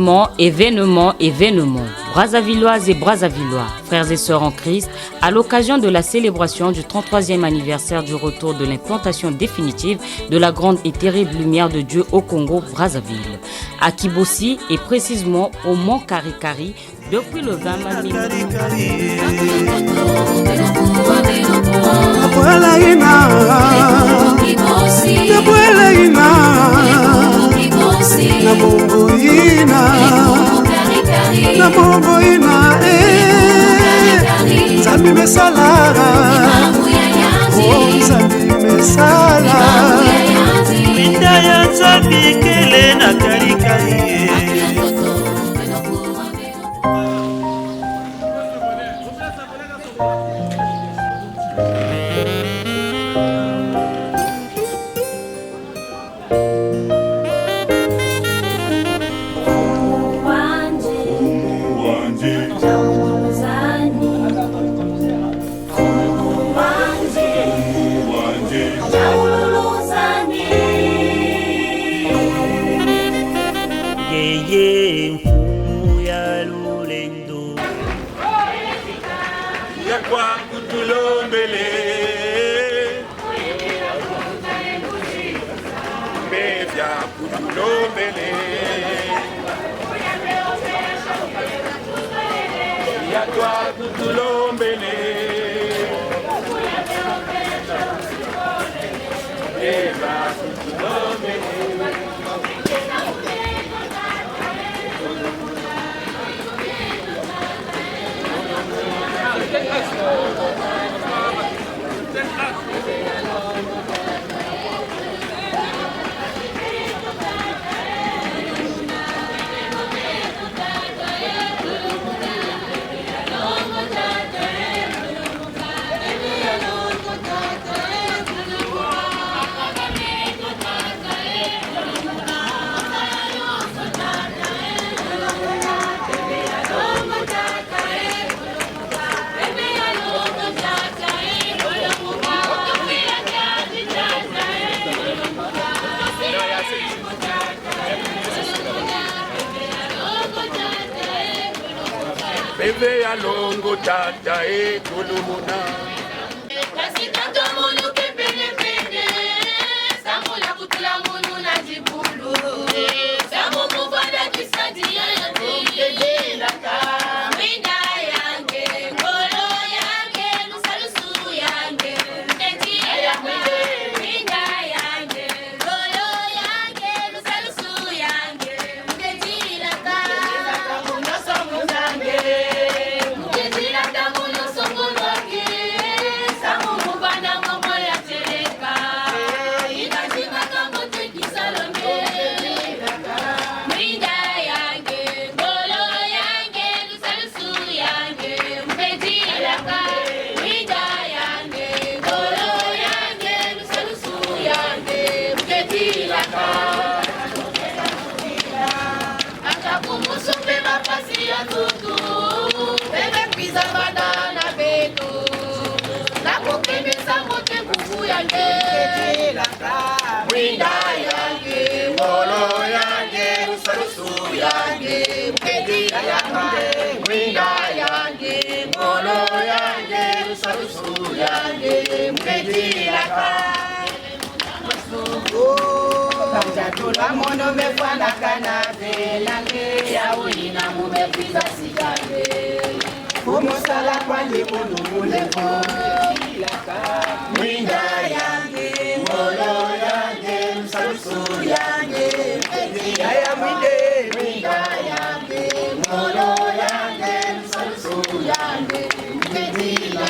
événement, événement, événement. Brazzavilloises et Brazzavillois, frères et sœurs en Christ, à l'occasion de la célébration du 33e anniversaire du retour de l'implantation définitive de la grande et terrible lumière de Dieu au Congo, Brazzaville, à Kibossi et précisément au Mont Karikari, depuis le 20 mai. Zambi mesala Zambi mesala Minda ya Zambi kele na karikari Bebe ya longo tata e kulumuna Kasi tanto munu ke pene pene Samula kutula munu na jibulu Samu mubada kisadia yangu Laka Minda yange Kolo yange Nusalusu yange Eti yange Minda yange Kolo yange Nusalusu yange Eti laka Munoso muzange Winda yange, ngolo yange, usarusu yange, mkedira yange. Winda yange, ngolo yange, usarusu yange, mkedira Kamjatula mono mefana kanave, nange ya ulina mumepiza sigande. Kumusala kwanje kunumuleko, Winda yange, ngolo yange, usarusu yange, mkedira ya mwinde. Winda yange, ngolo yange, usarusu yange, mkedira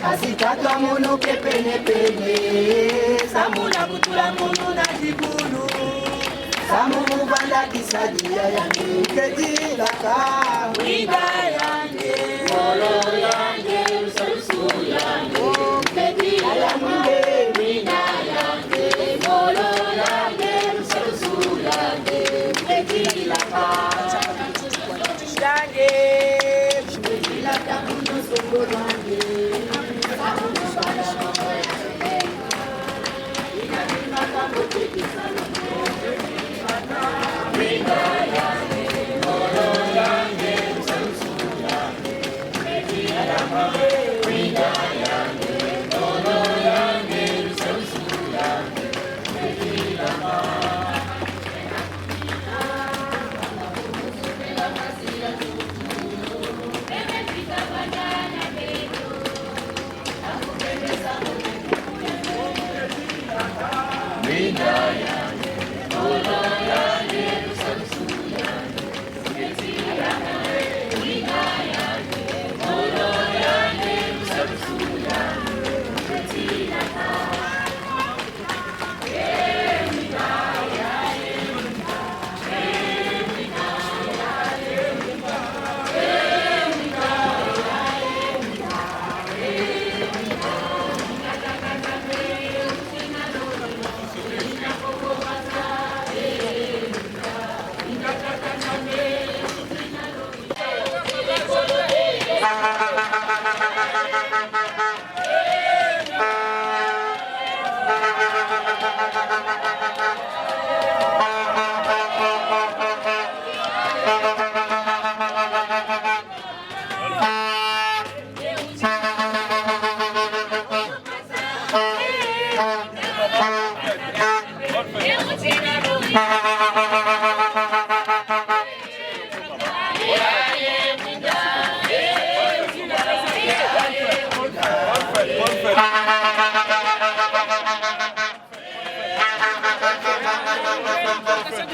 Kasitata mono ke pene pene Samula kutula mono na jibulu Samu mubanda kisadia yange Kedila ka Winda yange Molo yange Usarusu yange Kedila ya mwinde Winda yange Molo yange Usarusu yange Kedila ka Yange Kedila ka muno songo yange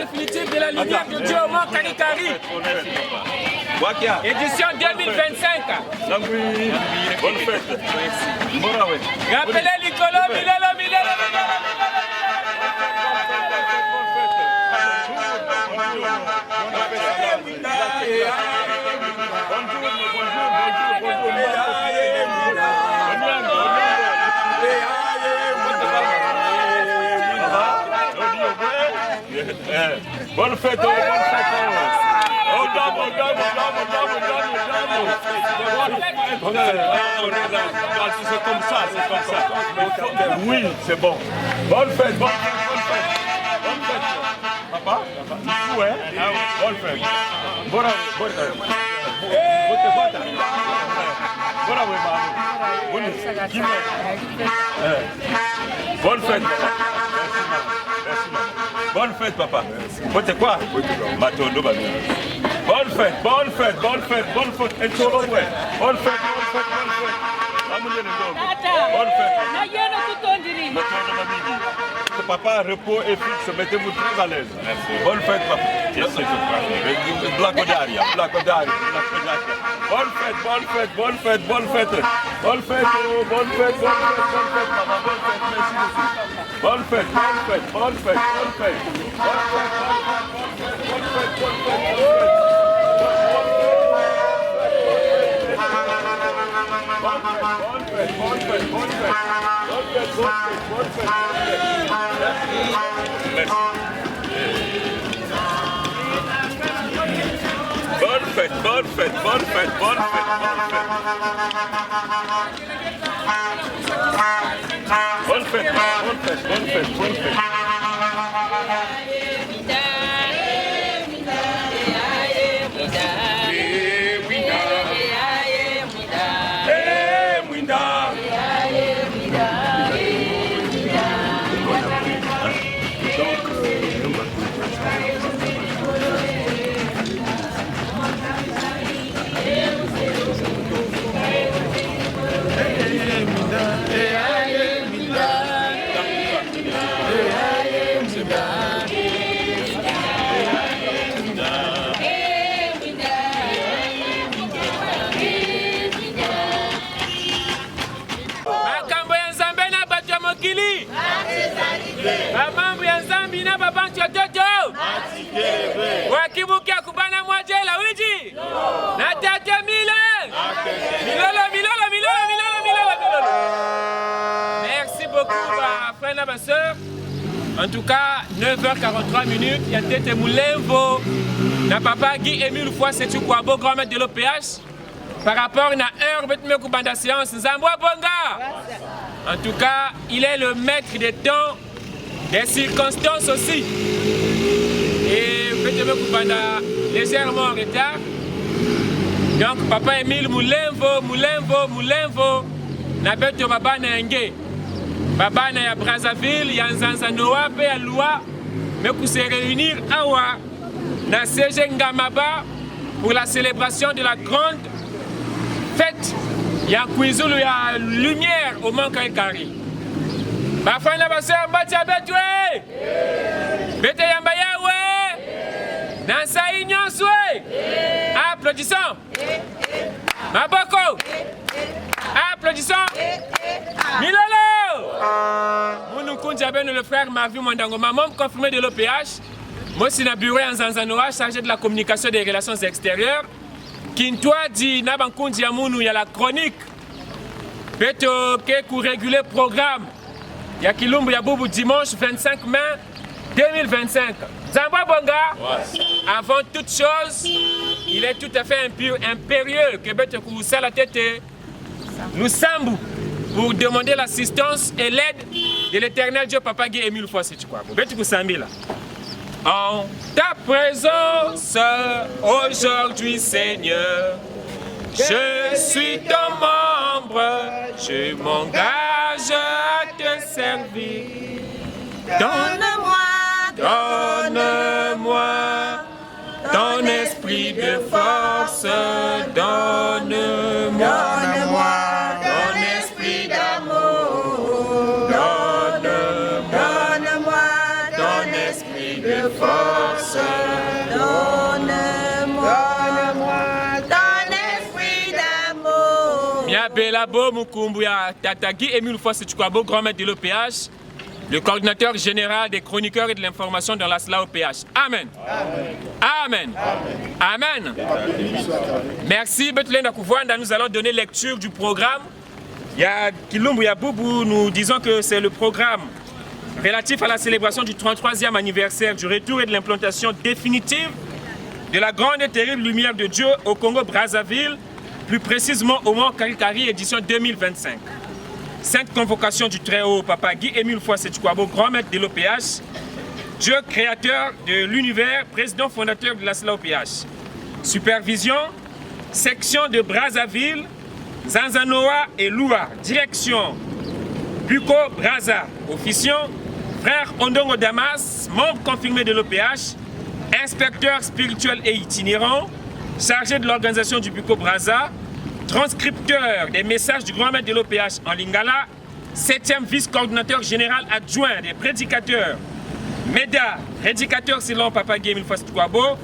Définitive de la lumière de Dieu au Mont Karikari. Édition 2025. Bonne fête. Rappelez Nicolo, Milelo. Bonne fête, bonne fête. C'est comme ça, c'est comme ça. Oui, c'est bon. Bonne fête, bonne fête, bonne fête. Bonne fête. Papa, ici, hein? Bonne fête. Bonne fête. Bonne fête. Bonne fête, papa. Bonne quoi? Matondo, bonne fête, bonne fête, bonne fête, bonne fête. Et tout le monde, bonne fête, bonne fête, bonne fête. Bonne fête. Papa, repos et fixe, mettez-vous très à l'aise. Bonne fête, papa. Blagodaria. Bonne fête, bonne fête, bonne fête, bonne fête. Bonne fête, bonne fête, bonne fête, papa. Bonne fête, merci beaucoup. Bonne fête, bonne fête, bonne fête, bonne fête. Bonne fête, bonne fête. Bonne fête, bonne fête, bonne fête, bonne fête. Bonne fête, bonne fête, bonne fête. Mamambu ya Zambi na babantu ya Jojo wakibukia kubana mwajela wiji na tate Milolo. Merci beaucoup frère et ma soeur. En tout cas 9h43 minutes il y a tete Moulemvo na papa Guy Émile fois c'est tu quoi beau grand maître de l'OPH par rapport à heure betme kubanda séance Nzambwa Bonga. En tout cas il est le maître des temps, des circonstances aussi. Et peut-être que légèrement en retard. Donc papa Émile Moulemvo, na beto baba na Nge. Baba na ya Brazzaville, ya Nzanza Noa, pe ya Loi, mais pour se réunir awa na CG Ngamaba pour la célébration de la grande fête. Ya Kwizulu ya lumière au Mont Karikari. Bafana baseur mbatia betwe. Bete yamba yawe. Nansa inyonswe. Applaudissons. Maboko. Applaudissons. Milolo. Mounou Koundjabeno, le frère Mavi Mwandangoma, membre confirmé de l'OPH. Moi, c'est na bureau en Zanzanoa, chargé de la communication et des relations extérieures. Kintwa dit Nabankundi Yamounou, il y a la chronique. Beto Kekou réguler programme. Il y a Kilumbu Yaboubou dimanche 25 mai 2025. Zambwa Bonga, avant toute chose, il est tout à fait impérieux que Beto Koussa la tête nous semble pour demander l'assistance et l'aide de l'éternel Dieu Papa Guy Émile Fosse. Beto Koussambi là. En ta présence, aujourd'hui, Seigneur, je suis ton membre, je m'engage à te servir. Donne-moi ton esprit de force, donne-moi ton esprit d'amour, donne-moi ton esprit de force, donne-moi ton esprit d'amour. Miabelabo Mukumbuya Tatagi, Émile Fosse Tchouabo, grand maître de l'OPH, le coordinateur général des chroniqueurs et de l'information dans la SLA OPH. Amen. Amen. Amen. Merci Bethlehem Nakouvouanda. Nous allons donner lecture du programme. Il y a Kilumbu, il y a Boubou. Nous disons que c'est le programme relatif à la célébration du 33e anniversaire du retour et de l'implantation définitive de la grande et terrible lumière de Dieu au Congo-Brazzaville, plus précisément au Mont Karikari, édition 2025. Sainte convocation du Très-Haut, Papa Guy Émile Foisse Tchouabo, grand maître de l'OPH, Dieu créateur de l'univers, président fondateur de la SLA OPH. Supervision, section de Brazzaville, Zanzanoa et Loua. Direction, Buko Brazza. Officiant, frère Ondongo Damas, membre confirmé de l'OPH, inspecteur spirituel et itinérant, chargé de l'organisation du Buko Brazza, transcripteur des messages du grand maître de l'OPH en Lingala, 7e vice-coordinateur général adjoint des prédicateurs, MEDA, prédicateur selon Papa Guy Émile Foisse Tchouabo,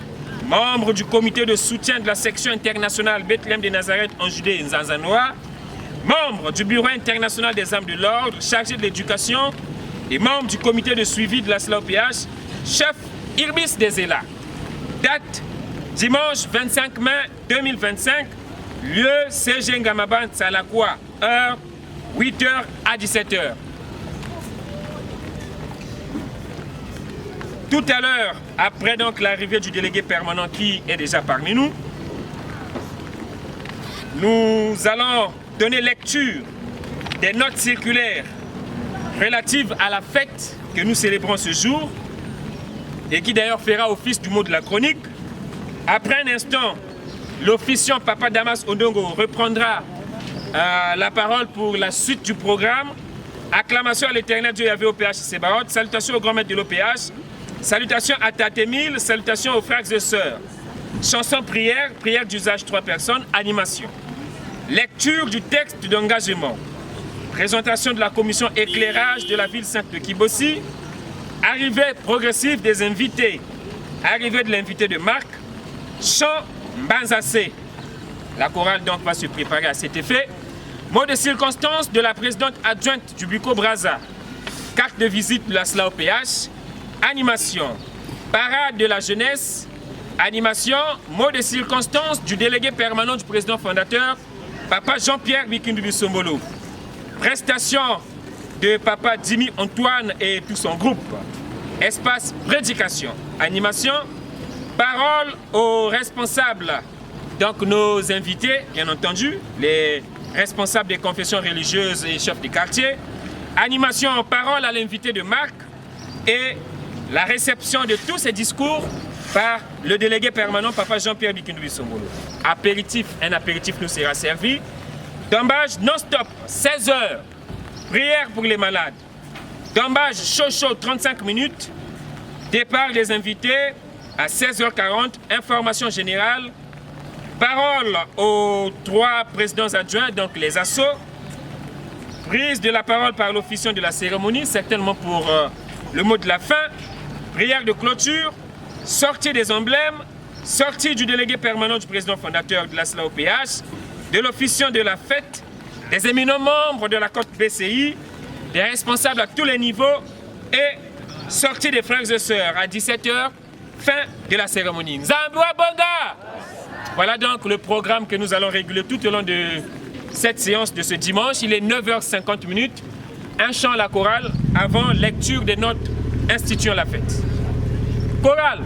membre du comité de soutien de la section internationale Bethléem de Nazareth en Judée Nzanzanoa, membre du bureau international des âmes de l'ordre, chargé de l'éducation et membre du comité de suivi de la SLA OPH, chef Irbis des Zéla. Date dimanche 25 mai 2025. Lieu CG Ngamaban Salakwa, heure 8h à 17h. Tout à l'heure, après donc l'arrivée du délégué permanent qui est déjà parmi nous, nous allons donner lecture des notes circulaires relatives à la fête que nous célébrons ce jour et qui d'ailleurs fera office du mot de la chronique. Après un instant, l'officiant Papa Damas Ondongo reprendra la parole pour la suite du programme. Acclamation à l'éternel Dieu Yahvé OPH Sebaot. Salutations au grand maître de l'OPH. Salutations à Tatemil. Salutations aux frères et sœurs. Chanson prière, prière d'usage 3 personnes, animation. Lecture du texte d'engagement. Présentation de la commission éclairage de la ville sainte de Kibossi. Arrivée progressive des invités. Arrivée de l'invité de Marc. Chant Mbanzase. La chorale donc va se préparer à cet effet. Mot de circonstance de la présidente adjointe du Buko Brazza. Carte de visite de la SLA OPH. Animation. Parade de la jeunesse. Animation. Mot de circonstance du délégué permanent du président fondateur, Papa Jean-Pierre Bikindu Bisombolo. Prestation de Papa Dimi Antoine et tout son groupe. Espace prédication. Animation. Parole aux responsables, donc nos invités, bien entendu, les responsables des confessions religieuses et chefs de quartier. Animation, parole à l'invité de Marc et la réception de tous ces discours par le délégué permanent, Papa Jean-Pierre Bikindu Bisombolo. Apéritif, un apéritif nous sera servi. Tombage non-stop, 16h. Prière pour les malades. Tombage chaud, 35 minutes. Départ des invités à 16h40, information générale, parole aux 3 présidents adjoints, donc les assos, prise de la parole par l'officiant de la cérémonie, certainement pour le mot de la fin, prière de clôture, sortie des emblèmes, sortie du délégué permanent du président fondateur de la SLA OPH, de l'officiant de la fête, des éminents membres de la côte BCI, des responsables à tous les niveaux et sortie des frères et sœurs à 17h, fin de la cérémonie. Nzamboua Bonga! Voilà donc le programme que nous allons réguler tout au long de cette séance de ce dimanche. Il est 9h50. Un chant à la chorale avant lecture des notes instituant la fête. Chorale!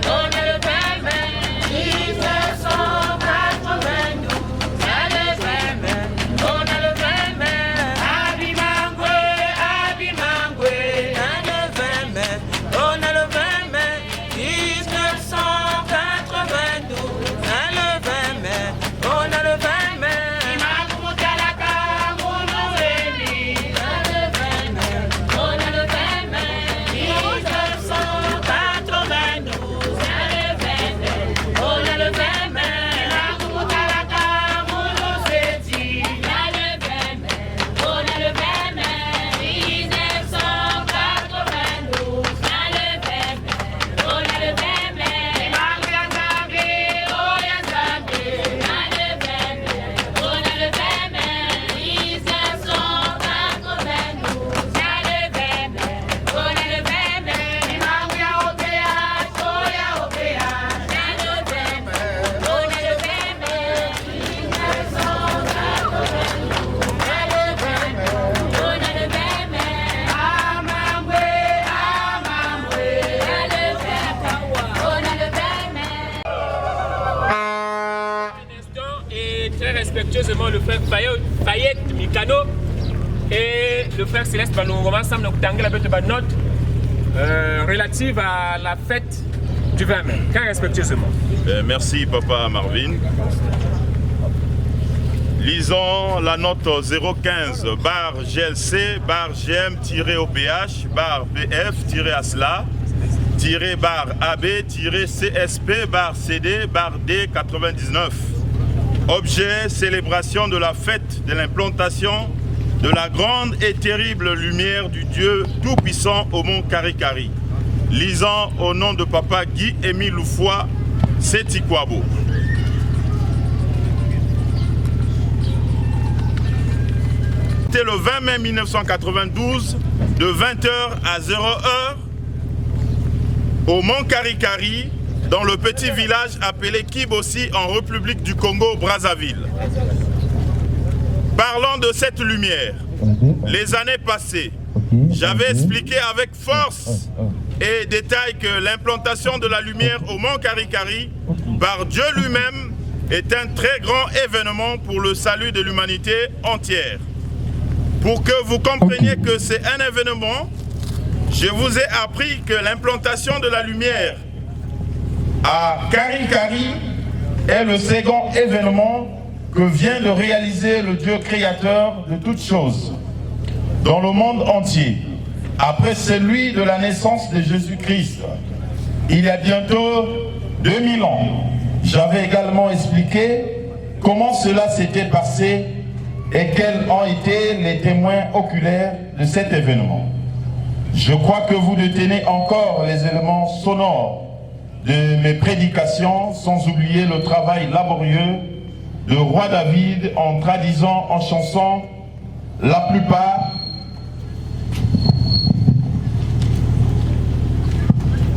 On a le respectueusement le frère Fayette Mikano et le frère Céleste Balongoma ensemble la note relative à la fête du 20 mai. Très respectueusement. Merci Papa Marvin. Lisons la note 015 bar GLC bar GM-OPH bar BF-ASLA bar AB-CSP bar CD bar D99. Objet, célébration de la fête de l'implantation de la grande et terrible lumière du Dieu Tout-Puissant au mont Karikari. Lisant au nom de Papa Guy-Émile Loufoua, Sétikwabo. C'était le 20 mai 1992, de 20h à 0h, au mont Karikari, dans le petit village appelé Kibossi en République du Congo-Brazzaville. Parlant de cette lumière, les années passées, j'avais expliqué avec force et détail que l'implantation de la lumière au mont Karikari par Dieu lui-même est un très grand événement pour le salut de l'humanité entière. Pour que vous compreniez que c'est un événement, je vous ai appris que l'implantation de la lumière à Karikari est le second événement que vient de réaliser le Dieu créateur de toutes choses dans le monde entier, après celui de la naissance de Jésus-Christ. Il y a bientôt 2000 ans, j'avais également expliqué comment cela s'était passé et quels ont été les témoins oculaires de cet événement. Je crois que vous détenez encore les éléments sonores de mes prédications, sans oublier le travail laborieux de Roi David en traduisant en chanson la plupart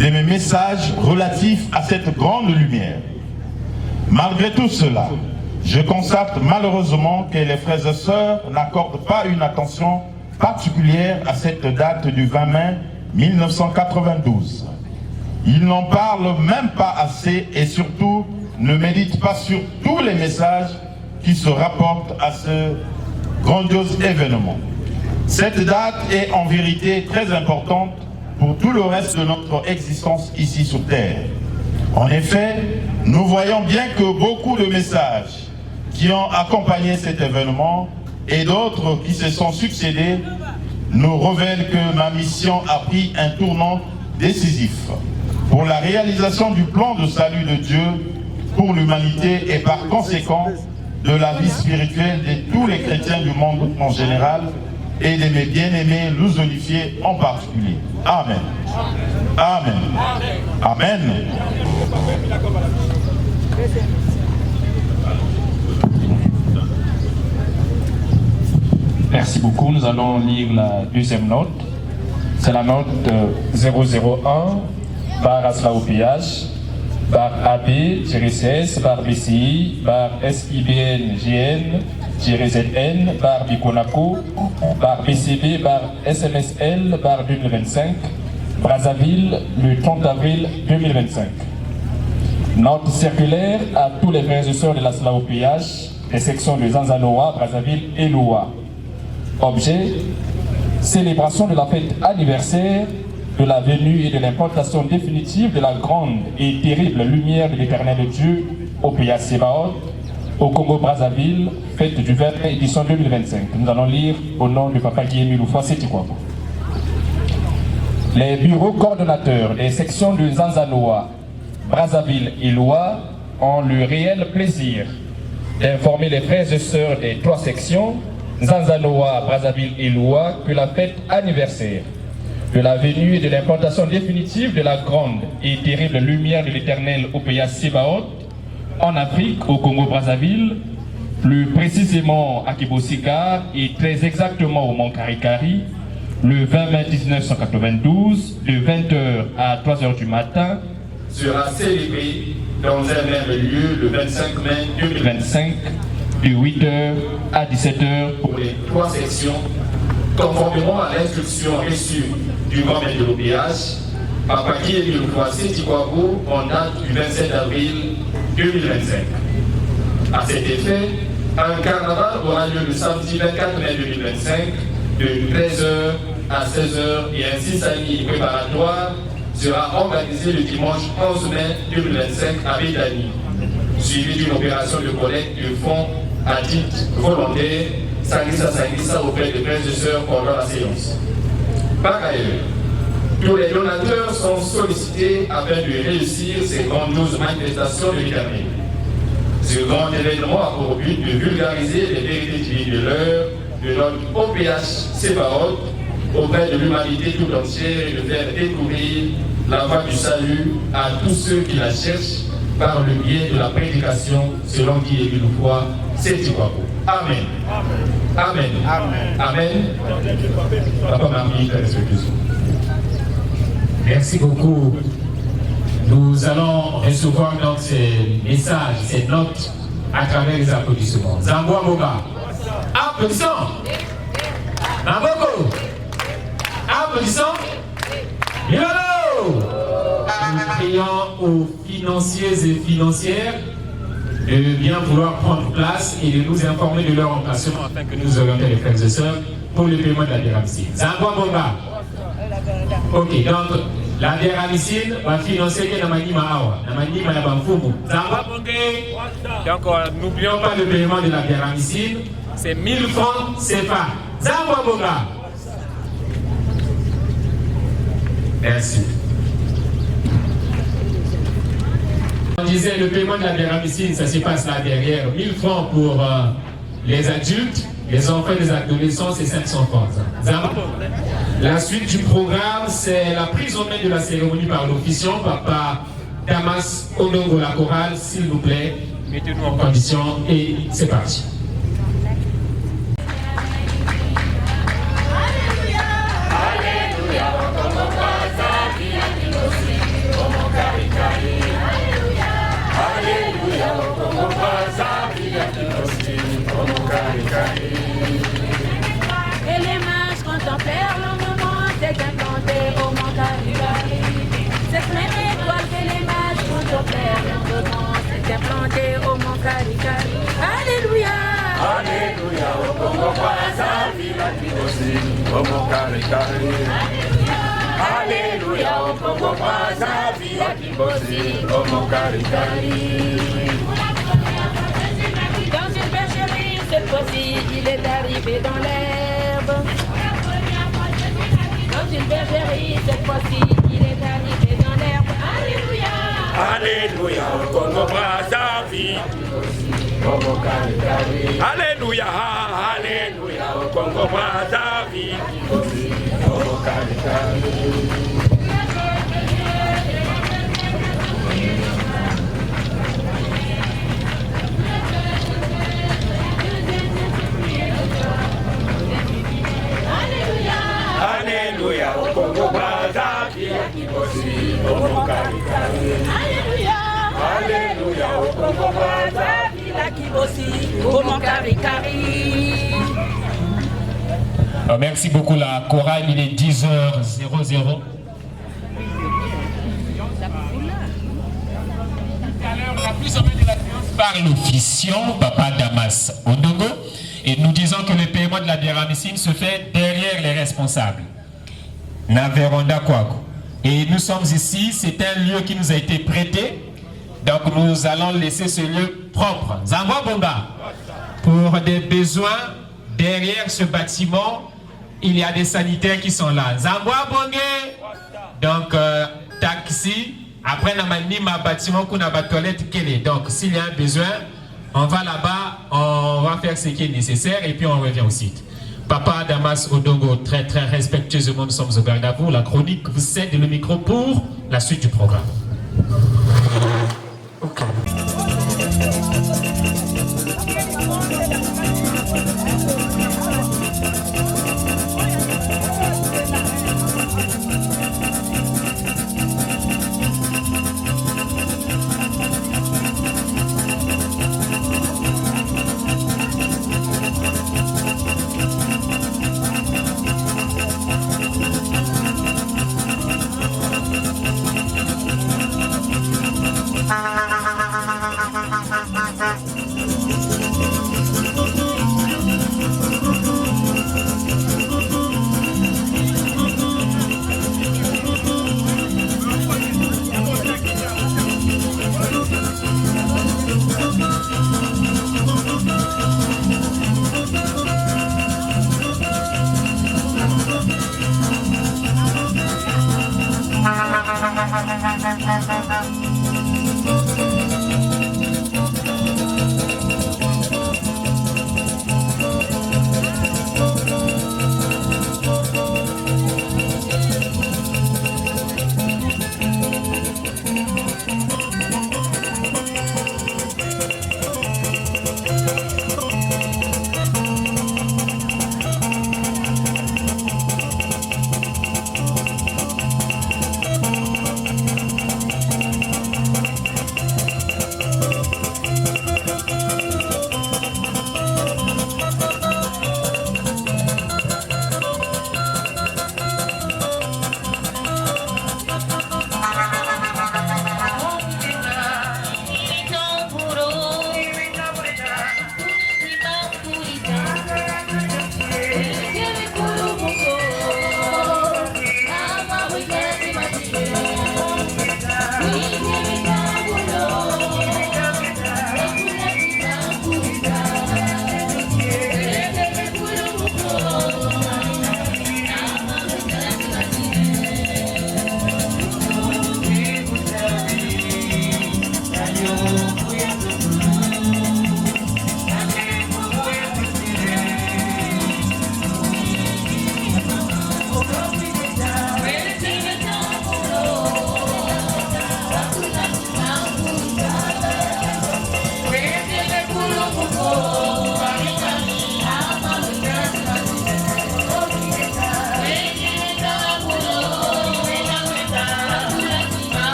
de mes messages relatifs à cette grande lumière. Malgré tout cela, je constate malheureusement que les frères et sœurs n'accordent pas une attention particulière à cette date du 20 mai 1992. Ils n'en parlent même pas assez et surtout ne méditent pas sur tous les messages qui se rapportent à ce grandiose événement. Cette date est en vérité très importante pour tout le reste de notre existence ici sur Terre. En effet, nous voyons bien que beaucoup de messages qui ont accompagné cet événement et d'autres qui se sont succédés nous révèlent que ma mission a pris un tournant décisif pour la réalisation du plan de salut de Dieu pour l'humanité et par conséquent de la vie spirituelle de tous les chrétiens du monde en général et de mes bien-aimés lusonifiés en particulier. Amen. Amen. Amen. Merci beaucoup. Nous allons lire la deuxième note. C'est la note 001 par ASLA-OPH, par AB-CS, par BCI, par SIBN-GN-ZN, par Biconako, par BCB, par SMSL, par 2025, Brazzaville, le 30 avril 2025. Note circulaire à tous les frères et sœurs de l'ASLA-OPH, des sections de Zanzanoa, Brazzaville et Loua. Objet, célébration de la fête anniversaire de la venue et de l'implantation définitive de la grande et terrible lumière de l'éternel Dieu au pays Sébaoth, au Congo-Brazzaville, fête du 20 mai, édition 2025. Nous allons lire au nom du Papa Guy-Émile Loufoua, Sétikwabo. Les bureaux coordonnateurs des sections de Zanzanoa, Brazzaville et Loua ont le réel plaisir d'informer les frères et sœurs des trois sections Zanzanoa, Brazzaville et Loua que la fête anniversaire de la venue et de l'implantation définitive de la grande et terrible lumière de l'Éternel au pays Sébaoth, en Afrique, au Congo-Brazzaville, plus précisément à Kibossi-Gar et très exactement au mont Karikari, le 20 mai 1992, de 20h à 3h du matin, sera célébrée dans un même lieu le 25 mai 2025, de 8h à 17h pour les trois sections, conformément à l'instruction reçue du grand maître de l'OPH, Papa Guy-Émile Loufoua Sétikwabo, en date du 27 avril 2025. À cet effet, Un carnaval aura lieu le samedi 24 mai 2025 de 13h à 16h et un cérémonie préparatoire sera organisé le dimanche 11 mai 2025 à Bédani, suivi d'une opération de collecte de fonds à titre volontaire Sanguissa auprès des frères et sœurs pendant la séance. Par ailleurs, tous les donateurs sont sollicités afin de réussir ces grandioses manifestations de l'Éternel. Ce grand événement a pour but de vulgariser les vérités divines de l'heure de notre OPH Séparot auprès de l'humanité tout entière et de faire découvrir la voie du salut à tous ceux qui la cherchent par le biais de la prédication selon qui est une foi, c'est Tiwapo. Amen. Amen. Amen. Amen. Papa Marie, merci beaucoup. Nous allons recevoir donc ces messages, ces notes à travers les applaudissements. Zambwa Moga. Applaudissons. Naboko. Applaudissons. Yolo. Nous prions aux financiers et financières de bien vouloir prendre place et de nous informer de leur emplacement afin que nous orientions les frères et sœurs pour le paiement de la Déramicine. Zambwa Moga. Ok, donc la Déramicine va financer que Namani Maawa, Namani Mayabanfumu. Zambwa Bongé. Donc n'oublions pas le paiement de la Déramicine, c'est 1000 francs CFA. Zambwa Moga. Merci. On disait le paiement de la Déramicine, ça se passe là derrière. 1000 francs pour les adultes, les enfants et les adolescents, c'est 500 francs. La suite du programme, c'est la prise en main de la cérémonie par l'officiant, Papa Damas Odongo la chorale, s'il vous plaît, mettez-nous en condition et c'est parti. Et les mages contemplèrent le moment s'est implanté au Mont Caricari. Cette même étoile que les mages contemplèrent le moment s'est implanté au Mont Caricari. Alléluia. Alléluia, au Congo Brazzaville, la Kibosi, au Mont Caricari. Alléluia, au Congo Brazzaville, la Kibosi, au Mont Caricari. Dans une bergerie, cette fois-ci, il est arrivé dans l'herbe. Dans une bergerie, cette fois-ci, il est arrivé dans l'herbe. Alléluia. Alléluia, au Congo Brazzaville, au Mont Caricari. Alléluia, alléluia, au Congo Brazzaville, au Mont Caricari. Alléluia, au Congo Brazzaville, au Mont Caricari. Alléluia. Alléluia, au Congo Brazzaville, La Kibosi, au Mont Caricari. Merci beaucoup la chorale, il est 10h00. La prise en main de la séance par l'officiant, Papa Damas Odongo, et nous disons que le paiement de la Déramicine se fait derrière les responsables. Naveronda Kwaku. Et nous sommes ici, c'est un lieu qui nous a été prêté, donc nous allons laisser ce lieu propre. Zambwa Bonga, pour des besoins, derrière ce bâtiment, il y a des sanitaires qui sont là. Zambwa Bongé, donc taxi, après on a un bâtiment qu'on a une toilette kélé. Donc s'il y a un besoin, on va là-bas, on va faire ce qui est nécessaire et puis on revient au site. Papa Damas Odongo, très très respectueusement, nous sommes au garde à vous. La chronique vous cède le micro pour la suite du programme. Okay.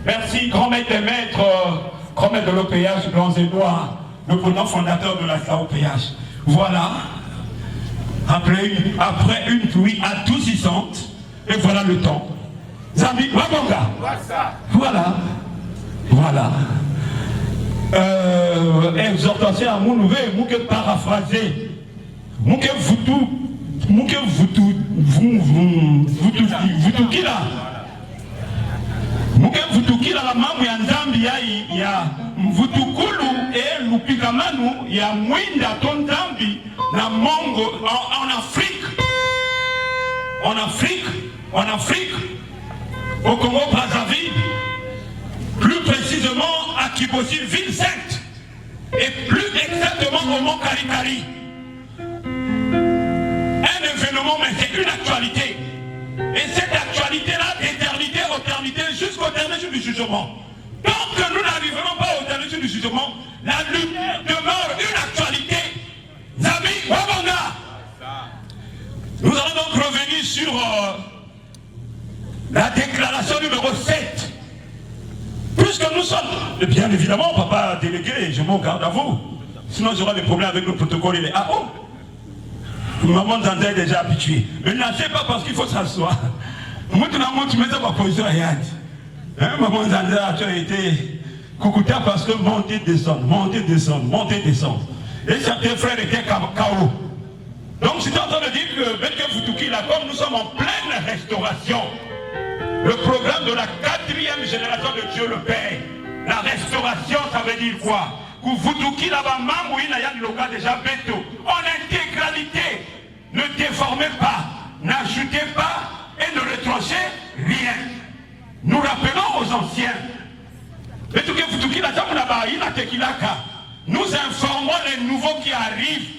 Merci, grand maître et maître, grand maître de l'OPH, blancs et noirs, le président fondateur de la OPH. Voilà, après une pluie adoucissante, Et voilà le temps. Zambi, Wabonga. Voilà. Voilà. Exhortation à mon nouvel, mon que paraphraser. Mon que vous qui là. Mon que vous qui là, la maman ya Nzambi ya Mvutukulu et Lupikamanu ya Mwinda Tondambi na Mongo en Afrique. En Afrique, au Congo-Brazzaville, plus précisément à Kibosi, ville sainte, et plus exactement au Mont Karikari. Un événement, mais c'est une actualité. Et cette actualité-là, d'éternité en éternité, jusqu'au dernier jour du jugement. Tant que nous n'arriverons pas au dernier jour du jugement, la lumière demeure une actualité. Zami Wabonga. Nous allons donc revenir sur la déclaration numéro 7. Puisque nous sommes, bien évidemment, papa délégué, je m'en garde à vous. Sinon j'aurai des problèmes avec le protocole et les AO. Maman Zanda est déjà habituée. Mais ne c'est pas parce qu'il faut s'asseoir. Maintenant, tu mets ta position à Yad. Maman Zanda, tu as été coucouta parce que monter, descendre. Et certains frères étaient KO. Donc c'est en train de dire que Betke Futuki, là, comme nous sommes en pleine restauration, le programme de la 4e génération de Dieu le Père, la restauration, ça veut dire quoi? Futuki là-bas, déjà Beto, en intégralité, ne déformez pas, n'ajoutez pas et ne retranchez rien. Nous rappelons aux anciens, nous informons les nouveaux qui arrivent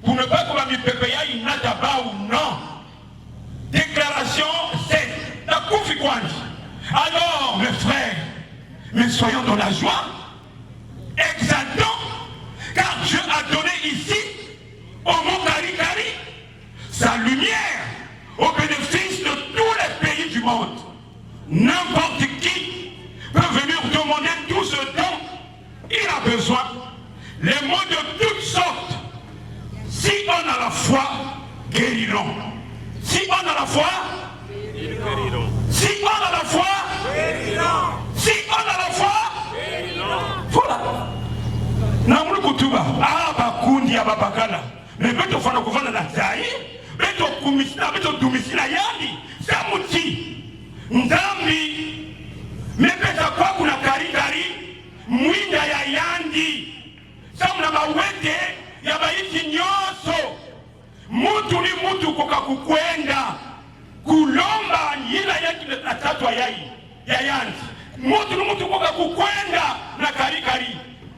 pour ne pas que la PPA n'ataba ou non. Déclaration 7. Alors, mes frères, mais soyons dans la joie, exaltons, car Dieu a donné ici, au Mont Karikari, sa lumière au bénéfice de tous les pays du monde. N'importe qui peut venir demander tout ce dont il a besoin. Les mots de toutes sortes. Si on a la foi, guérirons. Si on a la foi, guérirons. Si on a la foi, guérirons. Si on a la foi, guérirons. Voilà. Namulu kutuba, bakundi ababakala. Mais beto fana kufana na zai, beto kumisina, beto dumisina yani, samuti. Ndambi, mepesa kwa kuna karikari, mwinda ya yandi. Samuna mawete, ya baiti nyoso. Mutu ni mutu kuka kukwenda. Kulomba yila yaki na tatwa yai, ya yandi. Mutu ni mutu kuka kukwenda na karikari.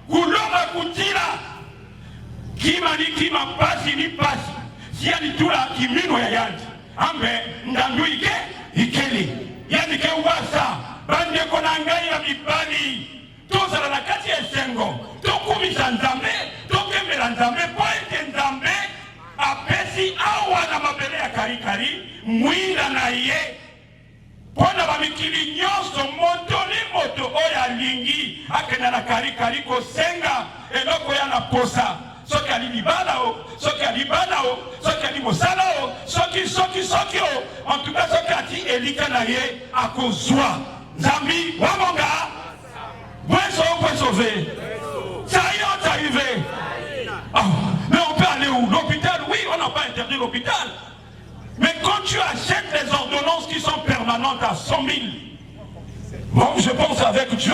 Kulomba kutila. Kima ni kima, pasi ni pasi. Siya ni tula kimino ya yandi. Ambe, ndandu ike, ikeli. Yani ke wasa, bande konangai ya mibali. Tozala na kati ya sengo. Tokumisa nzambe, tokemela nzambe, poete nzambe. Apesi awa na mabele ya karikari, mwinda na ye. Pona bamikili nyoso moto ni moto oya lingi. Akena na karikari kosenga, eloko ya na posa. Soki alibala o, soki alibala o, soki alibosala o, soki o. En tout cas, soki ati elika na ye, akozwa. Zambi, Wabonga, point sauvé. Ça y est, c'est arrivé. Oh, mais on peut aller où? L'hôpital, oui, on n'a pas interdit l'hôpital. Mais quand tu achètes les ordonnances qui sont permanentes à 100 000, bon, je pense avec Dieu,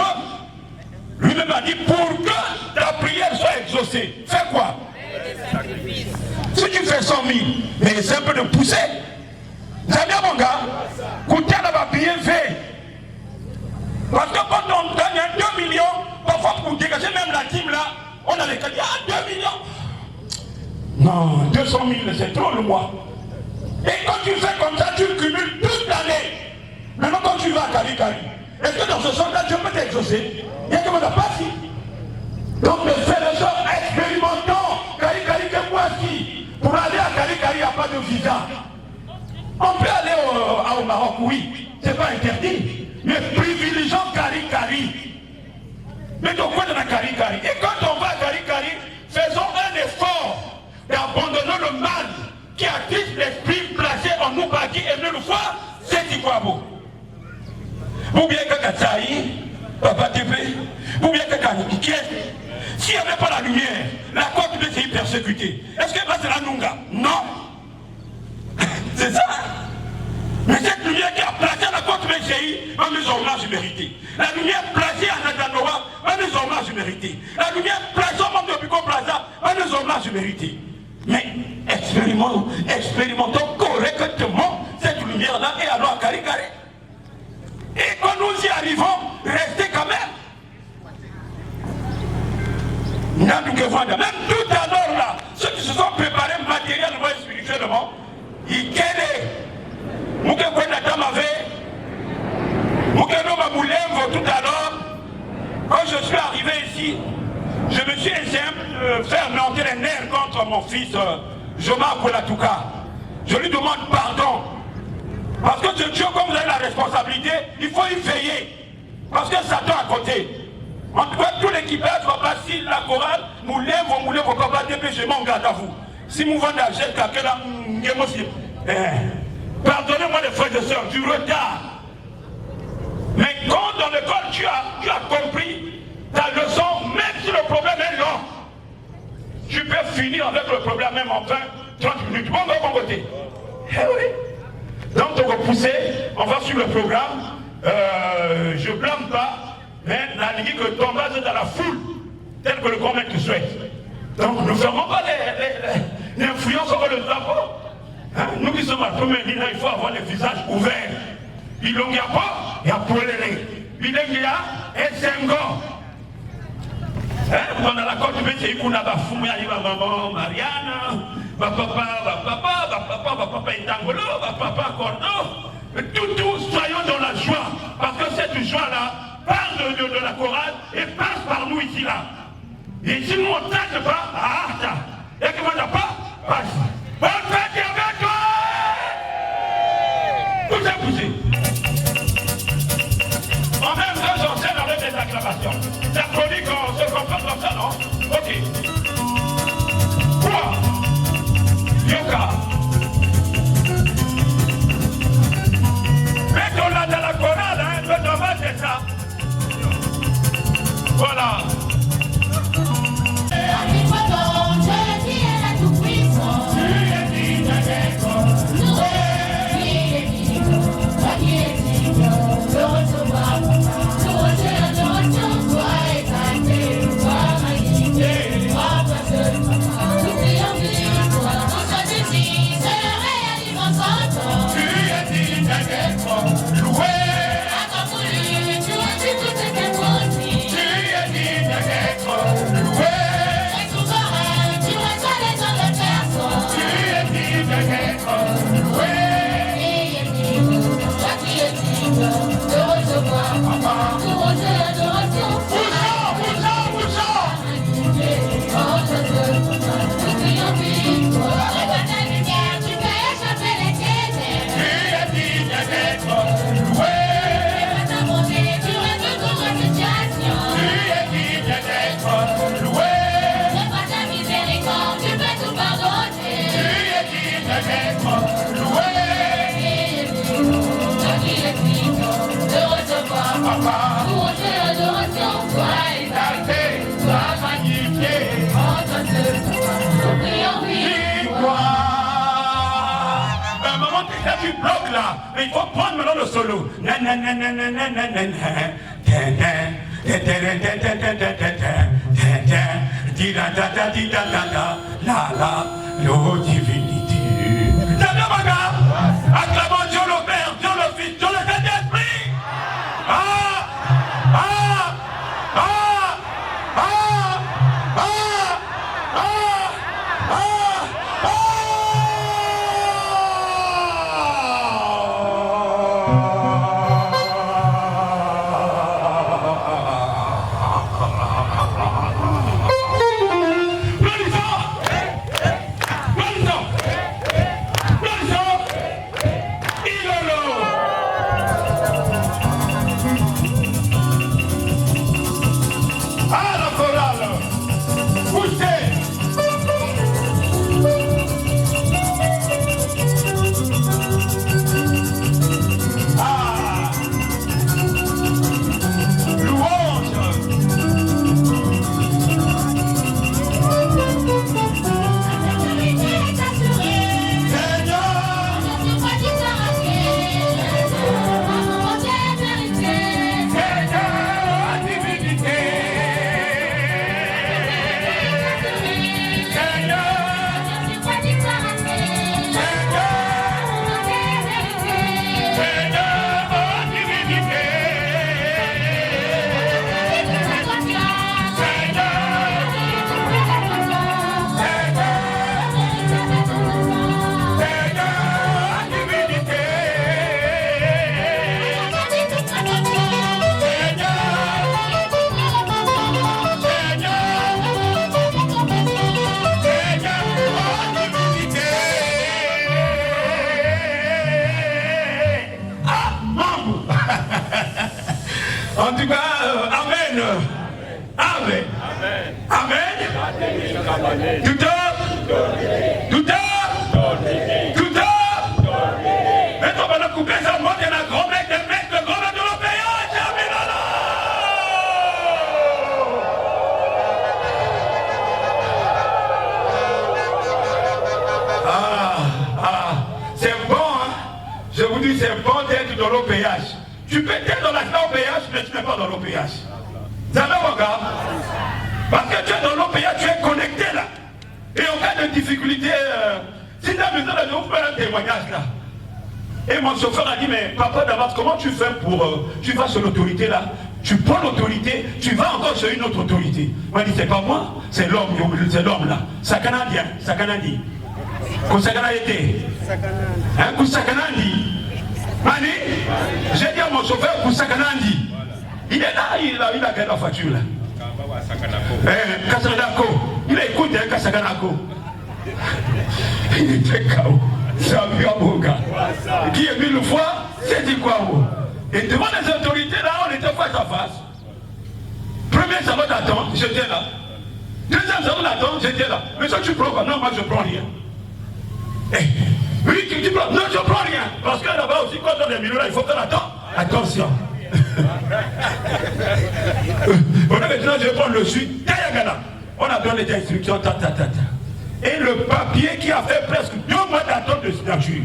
lui-même a dit pour que ta prière soit exaucée. Fais quoi? Si tu fais 100 000, mais c'est un peu de poussée. Zamia mon gars, coûter là-bas bien fait. Parce que quand on gagne 2 millions, parfois pour dégager même la team là, on a les cas, 2 millions. Non, 200 000, c'est trop le mois. Et quand tu fais comme ça, tu cumules toute l'année. Maintenant quand tu vas à Karikari, est-ce que dans ce sens-là, Dieu peut t'exaucer? Il y a que mon appareil. Donc mes frères et sœurs, expérimentons Karikari que voici. Pour aller à Karikari, il n'y a pas de visa. On peut aller au Maroc, oui, c'est pas interdit. Mais privilégions Karikari. Mais donc quoi de la Karikari? Et quand on va à Karikari, faisons un effort d'abandonner le mal qui attise l'esprit placé en nous par qui est venu le voir. qui quoi beau. Ou bien que Katsaï, Papa Tépé, ou bien que Kaniki, qui est. S'il n'y avait pas la lumière, la côte de pays persécutée. Est-ce que c'est la Nunga? Non. C'est ça. Mais cette lumière qui a placé la côte de pays, va nous hommages mérités. La lumière placée à Natanoa, va nous hommages mérités. La lumière placée au monde de Pico Plaza, va nous hommages mérités. Mais expérimentons correctement cette lumière-là et allons à Karikari. Et quand nous y arrivons, restez quand même. Même tout à l'heure là, ceux qui se sont préparés matériellement et spirituellement, ils guéraient. Tout à l'heure, quand je suis arrivé ici, je me suis essayé de faire monter les nerfs contre mon fils Joma Kolatouka. Je lui demande pardon. Parce que ce Dieu, comme vous avez la responsabilité, il faut y veiller. Parce que Satan à côté. En tout cas, tout l'équipage va passer la chorale, nous moulez, vos papas, dépêchez, mon garde à vous. Si nous vendons la gel, pardonnez-moi les frères et sœurs, du retard. Mais quand dans l'école tu as compris ta leçon, même si le problème est long, tu peux finir avec le problème même en 20, 30 minutes. Bon, de mon côté. Eh oui. Donc, on va pousser, on va suivre le programme. Je ne blâme pas. Mais la ligue que tombage est dans la foule, tel que le grand maître souhaite. Donc nous ne fermons pas l'influence sur le drapeau. Hein? Nous qui sommes à la première ligne, il faut avoir les visages ouverts. Il n'y a pas, il y a poléré. Il y a un sengo. Pendant la côte du métier, il y a maman Marianne, papa Etangolo, papa Cordo. Tout, soyons dans la joie. Parce que cette joie-là, parle de la chorale et passe par nous ici là. Et si nous on ne tâche pas, et que on n'a pas, passe. Bonne fête avec toi. Poussez. En même temps, j'enchaîne avec des acclamations. La chronique, on se comprend comme ça, non? Ok. Quoi? Yoka. Mettons-la dans la chorale, hein, le dommage c'est ça. Voilà. Tu bloques là, mais il faut prendre maintenant le solo. L'eau divinité. Acclamons Dieu le Père, Dieu le Fils, Dieu le Saint-Esprit. En tout cas, Amen. Amen. Amen. Tout à tout à tout à mais on va la couper ça, moi, il y a un grand mec, le grand mec de l'Opéa, c'est bon, hein. Je vous dis, c'est bon d'être dans l'OPH. Tu peux être dans l'OPH, mais tu n'es pas dans l'OPH. Ça va, mon gars? Parce que tu es dans l'OPH, tu es connecté là. Et en cas de difficulté, si tu as besoin de nous faire un témoignage là. Et mon chauffeur a dit, mais papa Damas, comment tu fais pour... tu vas sur l'autorité là, tu prends l'autorité, tu vas encore sur une autre autorité. Moi, il dit, c'est pas moi, c'est l'homme là. Sakanandien, Sakanandi. Kosakanandi. Hein, Kosakanandi. Mani, j'ai dit à mon chauffeur Kosakanandi. Il est là, il a gagné la voiture là. Kasakanako. Il écoute Kasakanako. Il était KO. C'est un vieux bon gars. Qui est venu une fois, c'est dit quoi? Et devant les autorités là, on était face à face. Premier salon d'attente, j'étais là. Deuxième salon d'attente, j'étais là. Mais ça tu prends pas? Non, moi je prends rien. Oui, tu prends? Non, je prends rien. Parce que là-bas aussi, quand on est milieu là, il faut faire attention. On a maintenant, je vais prendre le sud. On a donné des instructions, Et le papier qui a fait presque 2 mois d'attente de signature,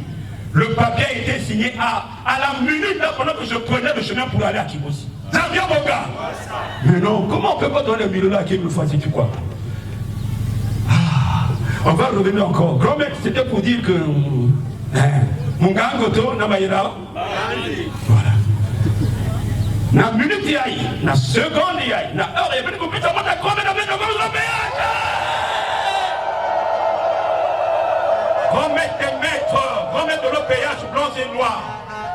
le papier a été signé à la minute là pendant que je prenais le chemin pour aller à Kibossi. Ça vient mon gars. Mais non, comment on peut pas donner le milieu là à qui nous fasse, tu crois? On va revenir encore. Grand mec, c'était pour dire que mon gars Goto, Namayera. Voilà. Na minute y aille, na seconde y aille, na heure y a venu couper ça, moi t'as combien de minutes de grand maître de l'OPH, blanc et noir,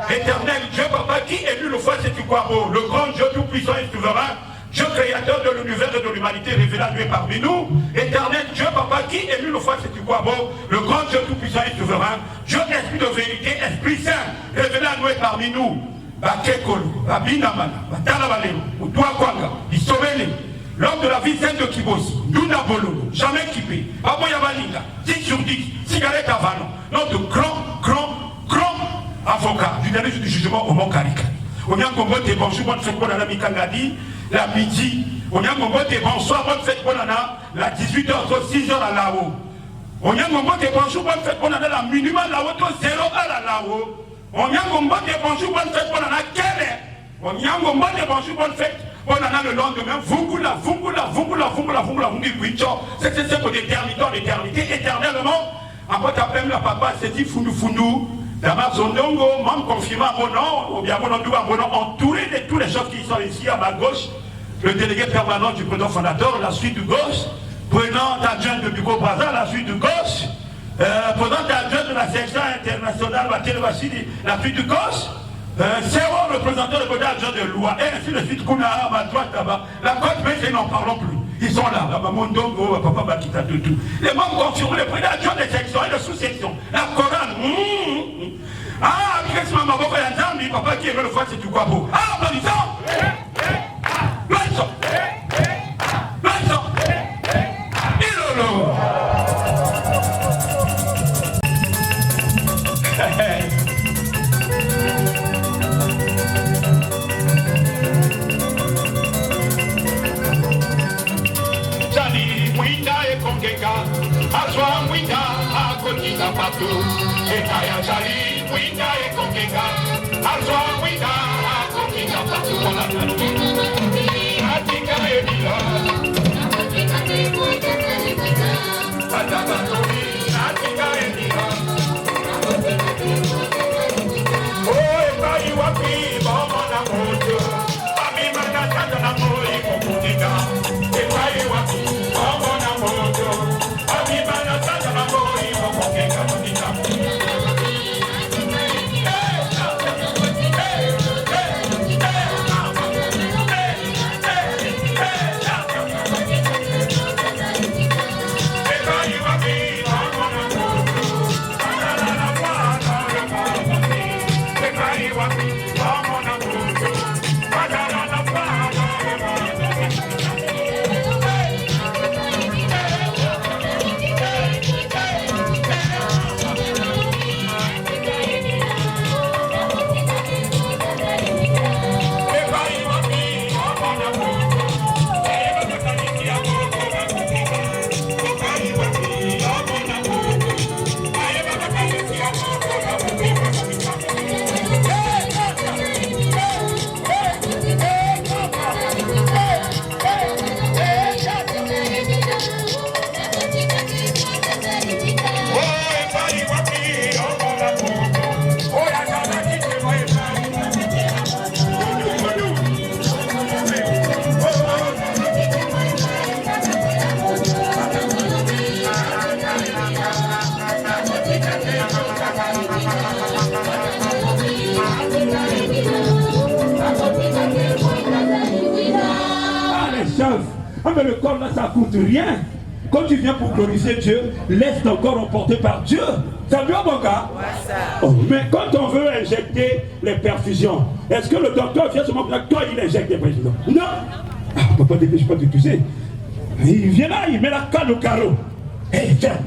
éternel Dieu Papa qui élu le foi c'est du Kwabo, le grand Dieu tout-puissant et souverain, Dieu créateur de l'univers et de l'humanité révélé à lui parmi nous, éternel Dieu Papa qui élu le foi c'est du Kwabo, le grand Dieu tout-puissant et souverain, Dieu esprit de vérité, esprit saint, révélé à nous et parmi nous, Bakekolo, Babinamana, Batalabaleo, Outouakwanga, Isobele, l'homme de la vie sainte de Kibossi, Duna Bololo, jamais équipé, Baboya Balinga, 10 sur 10, cigarette à Vanon, notre grand avocat du dernier jour du jugement au Mont-Karika. On y a un combat de bonjour, bonne fête, bonne année, Mikangadi, la midi, on y a un combat de bonsoir, bonne fête, bonne année, la 18h, 6h à Lao. On y a un combat de bonjour, bonne fête, bonne année, la minimum, Lao, 0h à Lao. On y a un combat de bonjour, bonne fête, bonne année, quelle est? On y a un combat de bonjour, bonne fête. On en a le lendemain, Vungula, c'est pour l'éternité, éternellement. Après, t'appelles la papa, c'est dit Fundou, Damas Ondongo, membre confirmé à mon nom, ou bien mon nom, entouré de tous les gens qui sont ici à ma gauche, le délégué permanent du président fondateur, la suite de gauche, président adjoint de Bureau Brazza, la suite de gauche, président adjoint de la section internationale, la suite de gauche. C'est le représentant de côté adjoint de loi, et ainsi de suite, qu'on a à ma droite là-bas. La côte, mais n'en parlons plus. Ils sont là, Maman Ndongo, Papa Bakita, tout. Les membres confirment le président adjoint des sections et de sous-sections. La Coran, Ah, Christ Mamaboko Yanzambi, Papa qui est le fois, c'est du Kwabo. Ah, applaudissons! Applaudissons! Applaudissons! Ilolo! Aswa mwinda akotika patu Ekaya jali mwinda ekongeka Aswa mwinda akotika patu Atika ebila Atakatomi atika ebila Oh ebayi wapi bomo na mojo Ami mana tata na moi kukunika Ebayi wapi bomo na mojo chance. Ah, mais le corps là, ça coûte rien. Quand tu viens pour glorifier Dieu, laisse ton corps emporter par Dieu. Ça bien, mon gars? Oh, mais quand on veut injecter les perfusions, est-ce que le docteur vient seulement pour toi, il injecte les perfusions? Non. Ah, papa, dépêche pas de t'accuser. Il vient là, il met la canne au carreau. Hé, viens.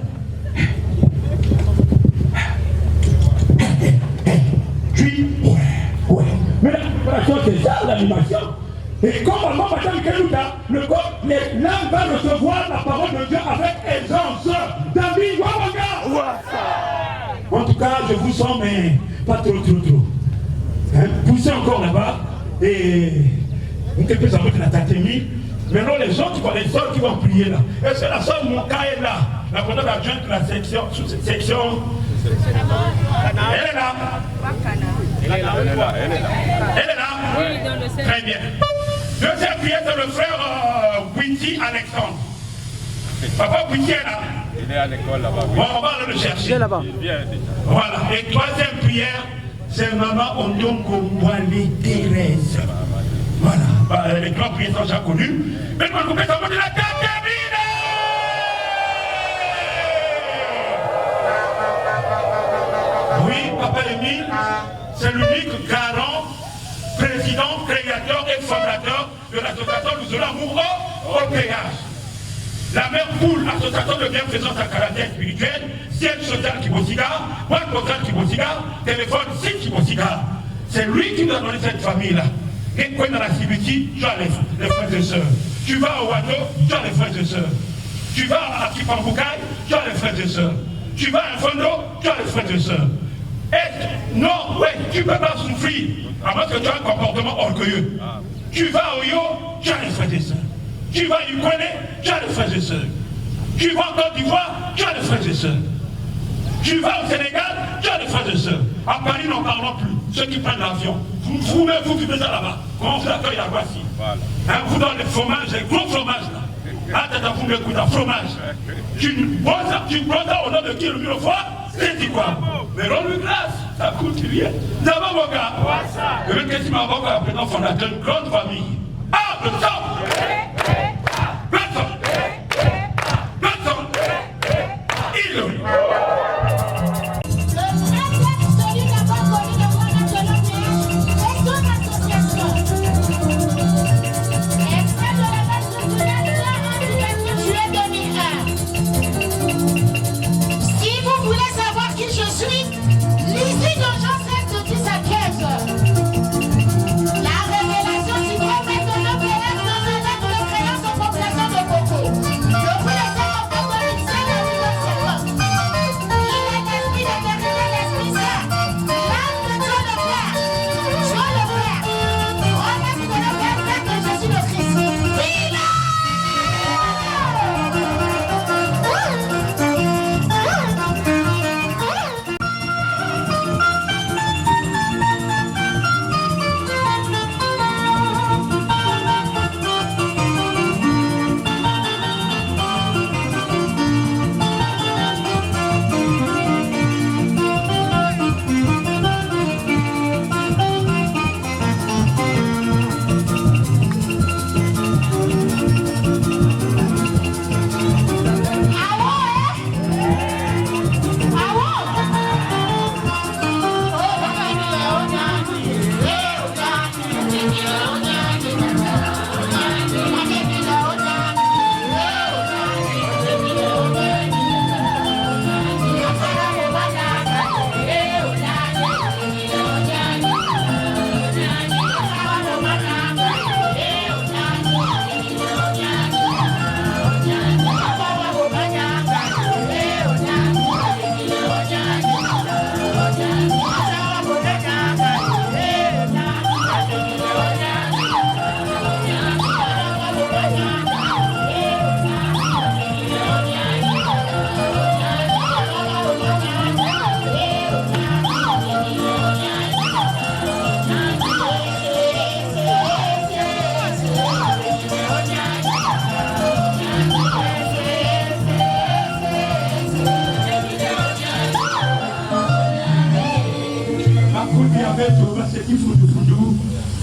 Puis, ouais. Mais la préparation, c'est ça, l'animation. Et comme maman, madame Kelouta, le corps, l'âme va recevoir la parole de Dieu avec aisance. David, en tout cas, je vous sens, mais pas trop. Hein? Poussez encore là-bas. Et on peut plus avec la tatémie. Maintenant, les gens, les soeurs qui vont prier là. Et c'est la soeur Monka est là. La présidente adjointe de la section. Elle est là. Elle est là. Oui, très bien. Deuxième prière, c'est le frère Witty Alexandre. Papa Witty est là. Il est à l'école là-bas. Bon, on va aller le chercher. Il est là-bas. Il vient déjà. Voilà. Et troisième prière, c'est maman Ondongo Mwale Thérèse. Voilà. Bah, les trois prières sont déjà connues. Mais nous allons couper ça de la tête. Oui, Papa Émile, c'est l'unique garant, président, créateur et fondateur de l'association Nous de l'amour au péage. La mère poule, association de bienfaisance à caractère spirituel, siège social Kibosiga, boîte postale Kibosiga, téléphone site Kibosiga. C'est lui qui nous a donné cette famille-là. Et quand dans la Sibiti, tu as les frères et sœurs. Tu vas au Wado, tu as les frères et sœurs. Tu vas à Kipamboukaï, tu as les frères et sœurs. Tu vas à Fondo, tu as les frères et sœurs. Non, ouais, tu ne peux pas souffrir, à moins que tu as un comportement orgueilleux. Tu vas au Yo, tu as les frères et sœurs. Tu vas à Yukwene, tu as les frères et sœurs. Tu vas en Côte d'Ivoire, tu as les frères et sœurs. Tu vas au Sénégal, tu as les frères et sœurs. À Paris, n'en parlons plus. Ceux qui prennent l'avion, vous vivez ça là-bas. Comment vous accueillez à Voici? Hein, vous donnez le fromage, les gros fromages là. Ah, t'as vous me coûte un fromage. Tu prends ça au nom de qui le mieux fois? C'est dit quoi? Mais rends-lui grâce, ça coûte rien. D'abord, mon gars, le mec qui m'a envoyé à présent fondateur d'une grande famille. Ah, le sang!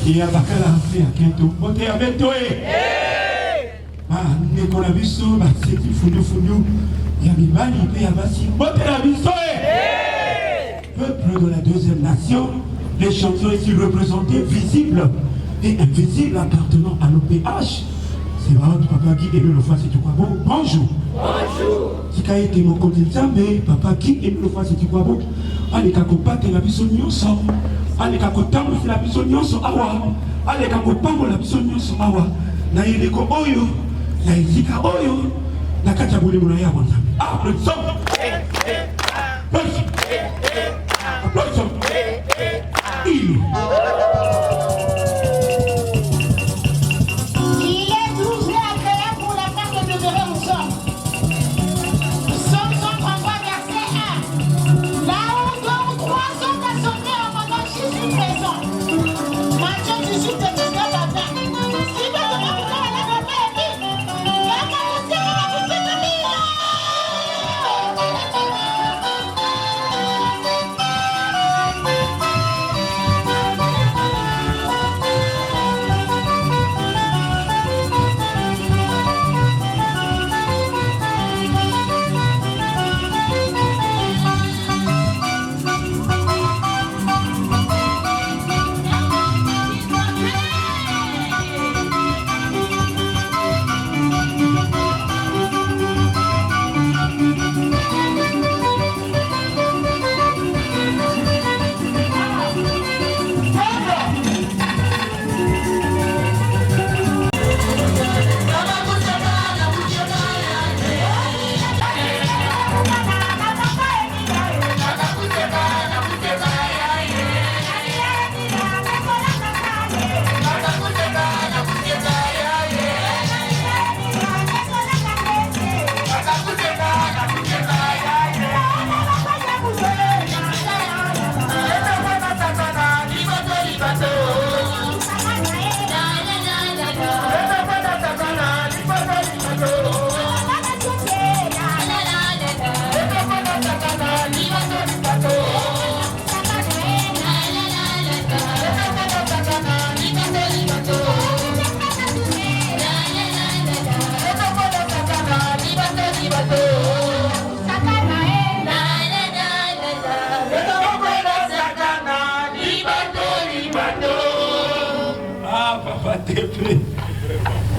Et à Bakala, à Kento, montez avec toi. ndeko na biso baseki fundu ya mibali mpe ya basi bote na biso peuple de la deuxième nation, les chansons ici représentées visibles et invisibles appartenant à l'OPH. C'est votre papa Guy Émile Ofasi Tukwabo. Bonjour. Bonjour. Tika ete mokonzi nzambe papa Guy Émile Ofasi Tukwabo aleka kopatela biso nyonso, aleka kotambwisela biso nyonso awa, aleka kopambola biso nyonso awa na eleko oyo na esika oyo na kati ya bolimo na ye ya nzambe. Applaudissons. Applaudissons. Il est 12 agréable pour la part de demeurer au sol. Psaume 133, verset 1. Là où deux ou trois sont assemblés en mon nom, je suis présent. Matthieu 18, 19 à 20. Si vous demandez pourquoi elle a fait un livre, il y a pas de Seigneur à vous faire un livre.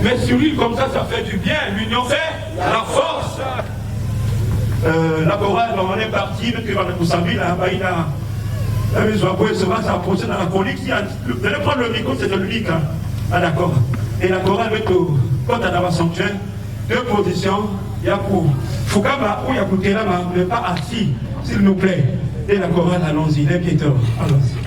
Mais sur l'île comme ça fait du bien. L'union fait la force. La chorale, on est parti, donc on a poussé la baïna. La maison à se va s'approcher dans la chronique. Vous allez prendre le micro, c'est de l'unique. Ah d'accord. Et la chorale va être quand on a un sanctuaire, deux positions. Il y a pour Fukama ou il y a pour Terama, mais pas assis, s'il nous plaît. Et la chorale, allons-y, les piétons. Allons-y.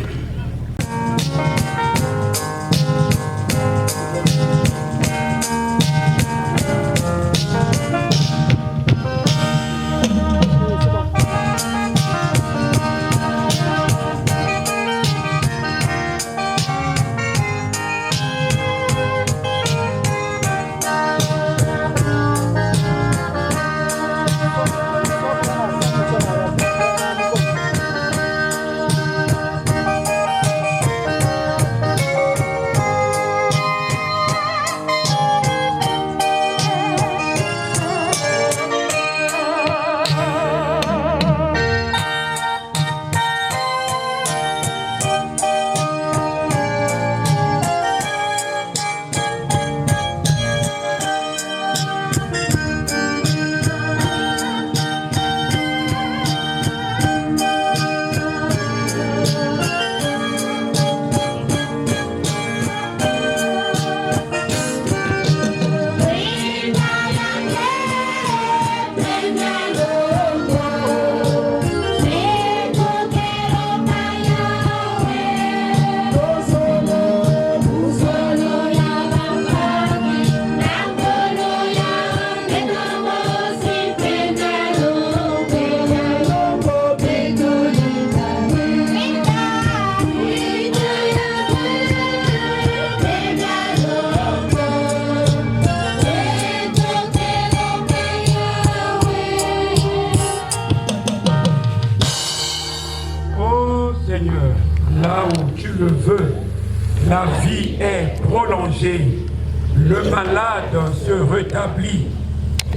le malade se rétablit,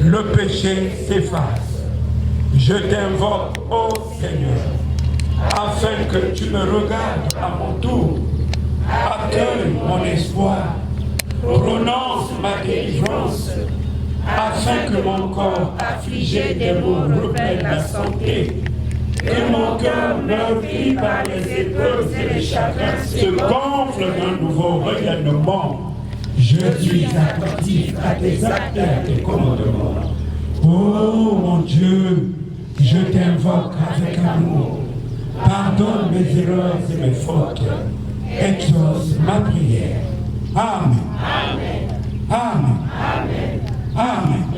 le péché s'efface. Je t'invoque, ô Seigneur, afin que tu me regardes à mon tour, accueille mon espoir, prononce ma délivrance, afin que mon corps affligé des maux reprenne la santé, que mon cœur meurtri par les épreuves et les chagrins se gonfle d'un nouveau rayonnement. Je suis attentif à tes actes et à tes commandements. Oh mon Dieu, je t'invoque avec amour. Pardonne mes erreurs et mes fautes. Exauce ma prière. Amen. Amen. Amen. Amen.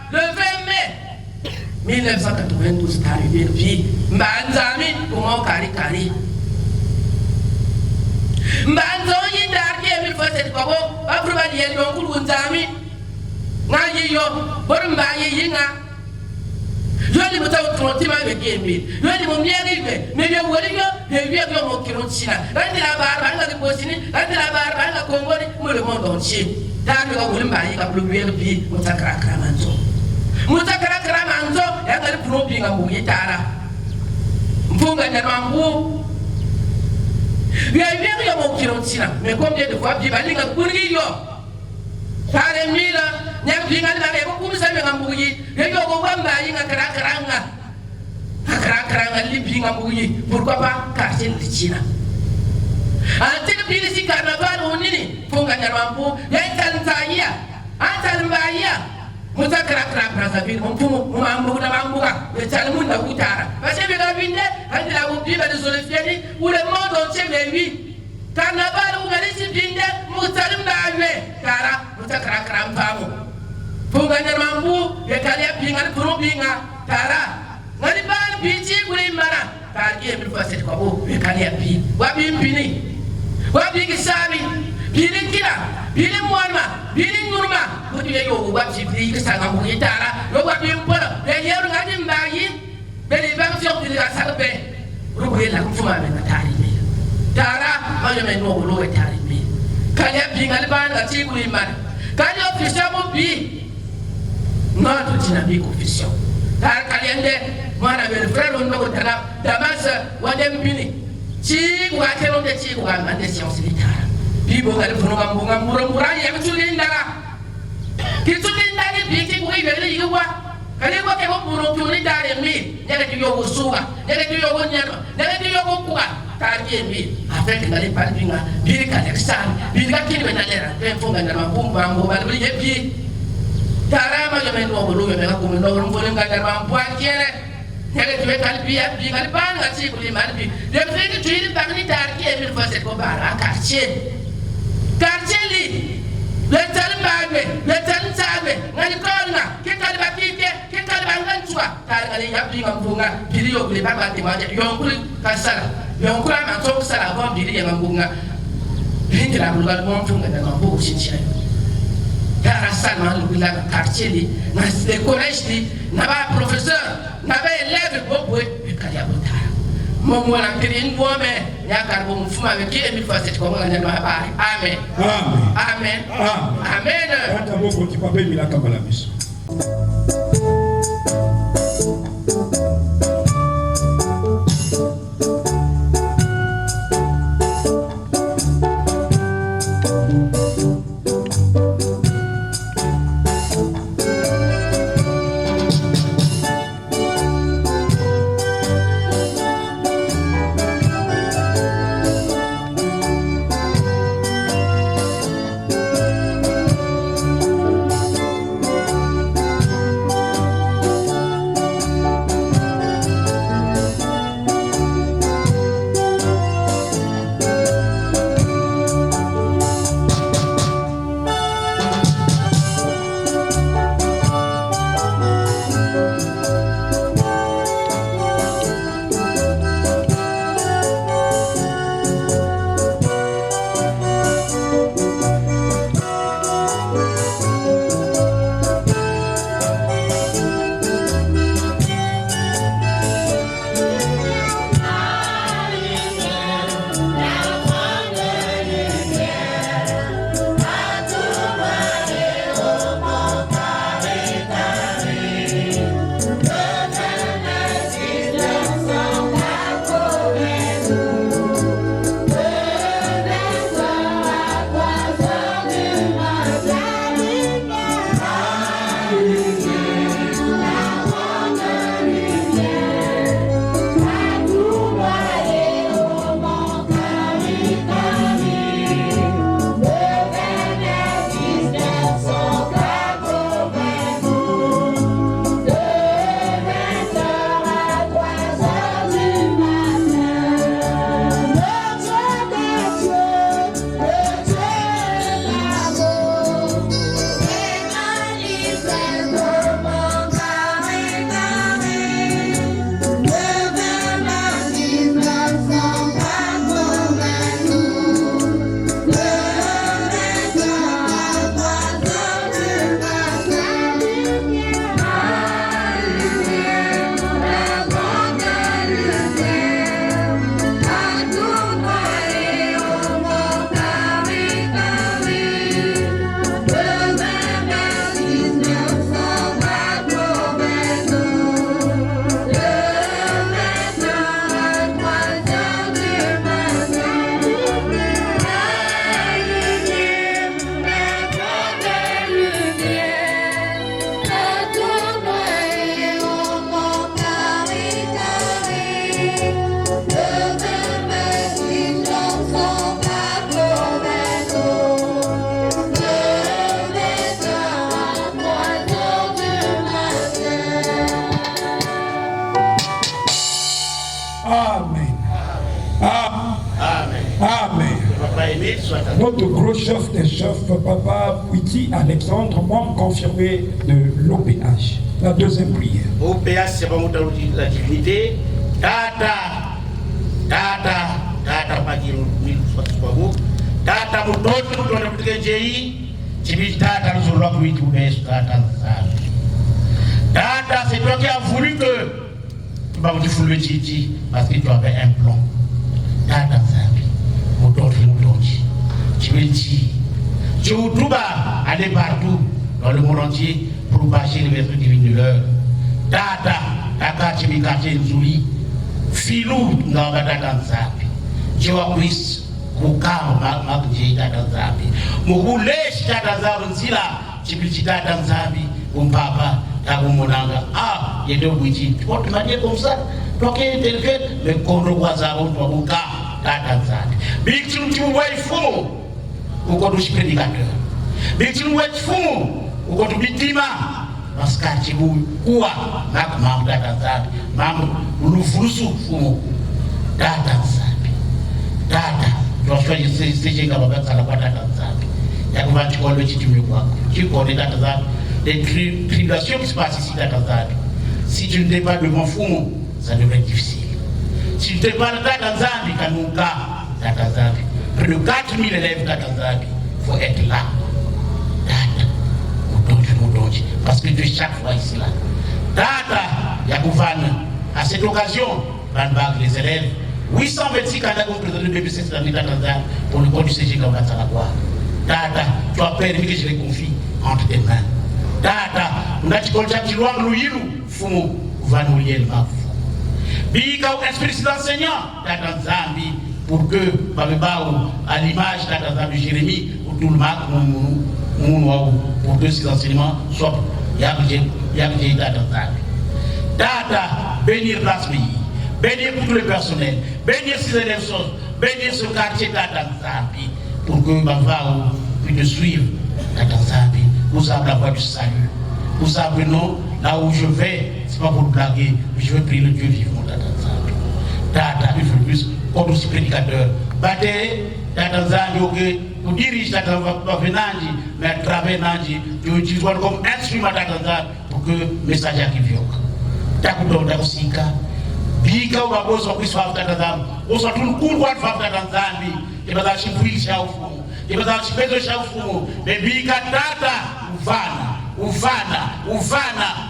Le 20 mai 1992, c'est arrivé le vie. Mbanzami, comment Kari. Mbanzoni darki mi fotet ko apruba di yel don kul unzami ngayi yo bor mbaye yinga yoni mutaw tronti ma be gembi yoni mo miari be me be wori yo be wi yo mo kiro china randi la bar banga ko bosini randi la bar banga ko ngoni mo le mo don chi dan ko wuli mbaye ka blu wi bi mutakra kramanzo ya ngali pro bi nga mo yitara mfunga nyarwangu bien yo mo kirontina mais combien de fois bi balinga kurgi yo tare mila nyam binga na be ko kumisa be ngambuyi yo ko wamba yinga kara li binga mbuyi pourquoi pas quartier de China antique bi si carnaval onini fonga nyarwambu ya tanzania mbaya mutakara Brazzaville mpumu mambu na mambuka betale munda kutara parce que ga binde handi la ubi ba de zolfiani ou le monde entier mais oui carnaval ou ngali si binde mutalim ba we kara mutakara mpamu funga nyarmambu ya kalia pinga kuru pinga kara ngali ba bichi kuri mara tarki mi fasit ko bu ya kalia pi wa bimpini Wa bigi sabi, bili kila, bili mwana, bili nurma. Ko tu yo wa jibri ke sanga mu yitara, yo wa bi mpola, be yeru ngadi mbayi, be li ba fi ko dira salbe. Ro ko yela ko fuma be tari be. Tara ma yo me no lo e tari be. Kanya bi ngal ba na ti ku iman. Kanya official mo bi. Non tu tina bi official. Tar kaliende mana be frère on ko tana Damas wa dem bini. Ci ku ate no de ci ku ga mande science litara. Bi bo ngal funo ngam ngam mura ya ku lindara. Ki tu lindara bi ki ku ibe le yiwa. Kali ko ke ko muro tu lindara mi. Nyaka ti yo ko suga, nyaka ti yo ko nyama, nyaka ti yo ko kuga. Tar ki mi afek ngali parkinga bi ka leksan, bi ka kini na lera. Pe funga na mapumba ngo ba bi bi. Tara ma yo men no bolu me ko men no ko nga dar ma puan kere hele tuwe kalbia bi kalban ga ci ko liman bi de feki tuiri bagni tar ki emir fase ko bara quartier li le tal bagbe le tal sabe ngani ko nga ke kalba ki ke kalba ngan tuwa tar ngali ya bi ngam bunga bi yo le baba ti ma yo ko kasala yo ko ma to sala ko bi ya ngam bunga hindira bulu ga mo funga da ko shinshi Tara Salman le village quartier li, na le collège li, na ba professeur, na ba élève bobo e kaya botara. Mo mo la kirin bo me, ya kar bo mfuma be ki emi faset ko ngana no habari. Amen. Amen. Amen. Hata boko ti pape mi la kambala miso. Notre gros chef des chefs, Papa Witi Alexandre, membre confirmé de l'OPH. La deuxième prière. OPH, c'est pas la divinité. Tata, Magiro, kwabo tata mutoto mutone kutekejei chibi tata nzurwa kuitu besu tata nzana tata c'est toi qui as voulu que tu vas vous le chichi parce que tu avais un plan tata nzambi mutoto mutonji chibi chi Tchoutuba allait partout dans le monde entier pour bâcher les vertus divines de l'heure. Tata, Tata Chimikache Nzuli, Filou Ngabata Nzapi, Tchewakwis, Koukam Makji Tata Nzapi, Mouroulesh Tata Nzila, Chipichita Nzapi, Kumpapa, Tagumonanga. Ah, il y a deux bougies. Tu vois, tu m'as dit comme ça, toi qui es tel que, mais Kondro Wazaro, Touabouka, Tata Nzapi. Big Tchoutuwa Ifo. Ukotushi prédicateur. Bitu wetu fumu ukotubitima maskati kuwa na mambo data nzapi mambo ulufurusu fumu data nzapi data twashwaje sije ngaba bakala kwa data nzapi yakubantu kwa lochi tumwe kwako kiko de data nzapi les tribulations qui se passent ici data nzapi si tu ne t'es pas devant fumu ça devrait être difficile si tu ne t'es pas data nzapi kanuka data nzapi plus de 4000 élèves d'Atanzabi, il faut être là. Parce que de chaque fois ici là. Data, Yakouvane, à cette occasion, les élèves, 826 candidats ont présenté le BBC d'Atanzabi pour le compte du CG Kambatsalakoua. Data, tu as permis que je les confie entre tes mains. Data, nous avons dit que tu dois nous dire, Fumo, Vanouliel Mafou. Bika ou esprit d'enseignant d'Atanzabi. Pour que, à l'image de Jérémie, pour tout le monde, pour que ces enseignements soient Data, bénir la pays, bénir tout le personnel, bénir ces élèves, bénir ce quartier d'Atanzabi, pour que puisse suivre d'Atanzabi. Vous avez la voie du salut. Vous savez, non, là où je vais, ce n'est pas pour blaguer, mais je veux prier le Dieu vivant d'Atanzabi. Data, il faut plus. Comme aussi prédicateur, Bate, Tatanzani, tu diriges Tatanzani, mais à travers Nanji, tu utilises comme instrument Tatanzani pour que le message arrive. Takudo, Takosika, Bika ou Baboso, qui soit Tatanzani, on soit tout le coup de Tatanzani, et pas à Chipouille, Chaoufou, et pas à Chipouille, Chaoufou, mais Bika Tata, Oufana,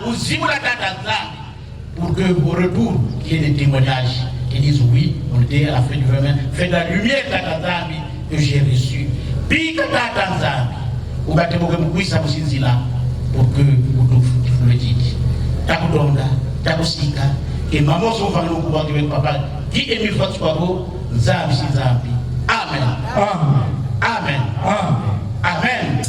Ouzimou Tatanzani, pour que au retour, qu'il y ait des témoignages. Ils disent oui, on était à la fin du vraiment, fait de la lumière Tatanzabi que j'ai reçu. Pika Tatanzabi, ou battez beaucoup de ça pour là, pour que vous le dites. Takudonda, Takusika, et maman sont venus au pouvoir de papa, qui est mis fois de Pabo, Zabi Zabi. Amen. Amen. Amen. Amen.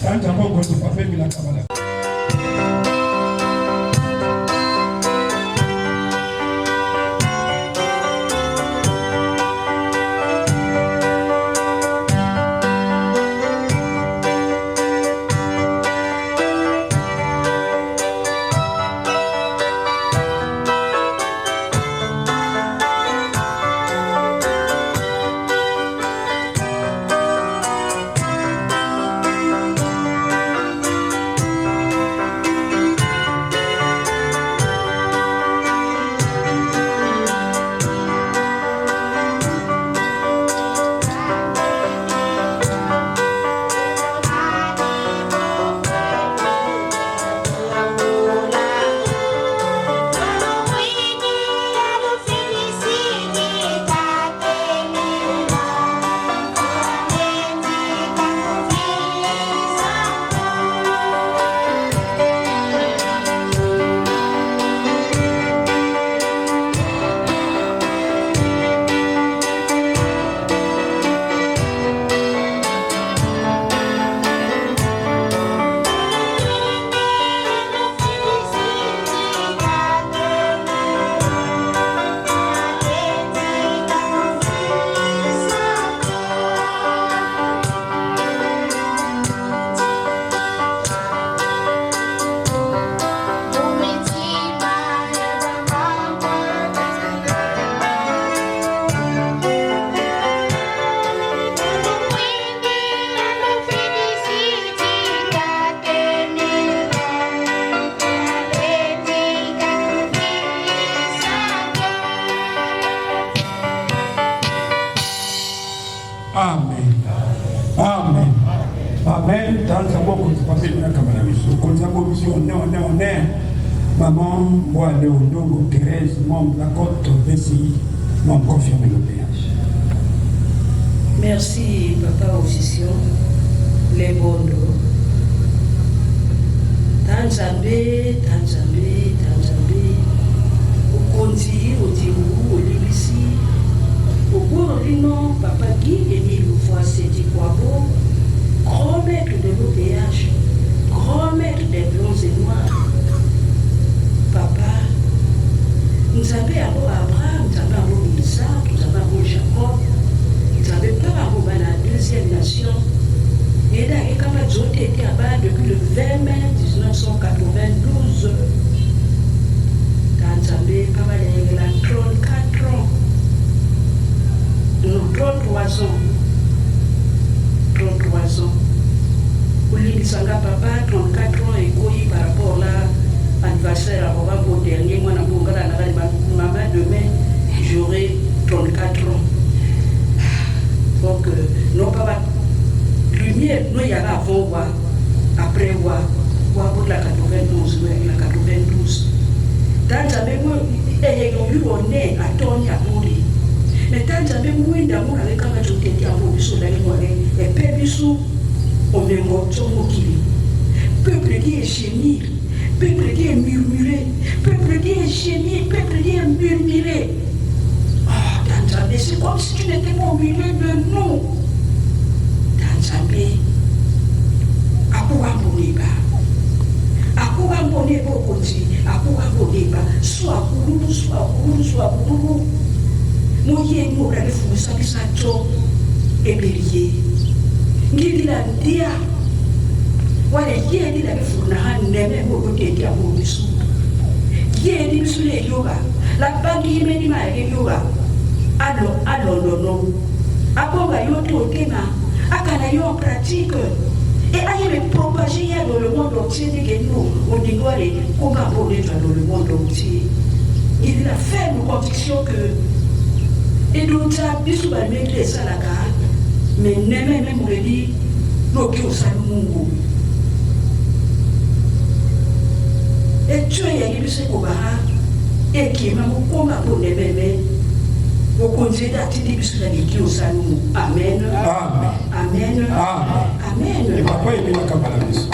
Amen. Amen. Amen. Tanza boko tupapeli na kamala biso. Konza boko biso on est. Maman, moi, Léondogo, Thérèse, membre de la côte, VCI, m'ont confirmé le péage. Merci, papa officier. Les bondos. Tanzambé. Au Kondi, au Tirou, au Libissi. Au Bourlino, papa Guy, Émile Foisséti Kwabo, grand maître de l'OPH, grand maître des blancs et noirs. Papa, nous avons Abraham, nous avons Isaac, nous avons Jacob, nous avons pas la deuxième nation. Et là, quand nous avons été là-bas depuis le 20 mai 1992, nous avons 34 ans, non, 33 ans. 33 ans. Pour l'Insanga papa, 34 ans et quoi par rapport à l'anniversaire à mon dernier, moi, maman, demain, j'aurai 34 ans. Donc, non, papa, lumière, nous, il y a avant, après, pour la 92, la 92. Dans la mémoire, on est à Tony à Mouri. Mais tant que j'avais moins d'amour avec un match qui était à mon bisou, et père bisou, on est mort sur mon kili. Peuple qui est génie, peuple qui est murmuré, peuple qui est génie, peuple qui est murmuré. Ah, Tanzambé, c'est comme si tu n'étais pas au milieu de nous. Tanzambé, à quoi m'onneba? À quoi m'onneba au côté? À quoi m'onneba? Soit boulou, soit boulou, soit boulou. Moye mo la lefu sabisa to ebeliye ngili la ndia wale ye ni la lefu na haneme mo ko tete amo bisu ye ni bisu le yoga la bangi me ni ma ye yoga alo no aponga yoto tema akana yo pratique et aille me propager dans le monde entier que nous on doit aller comment pour dans le monde entier. Il a fait une conviction que et donc, bisou va mettre ça là, mais même on dit, l'eau qui au salon. Et tu es allé bisou au bar, et qui m'a mon combat pour les bébés, au conseil d'activité bisou la qui au salon. Amen. Amen. Amen. Amen. Et papa est bien capable de ça.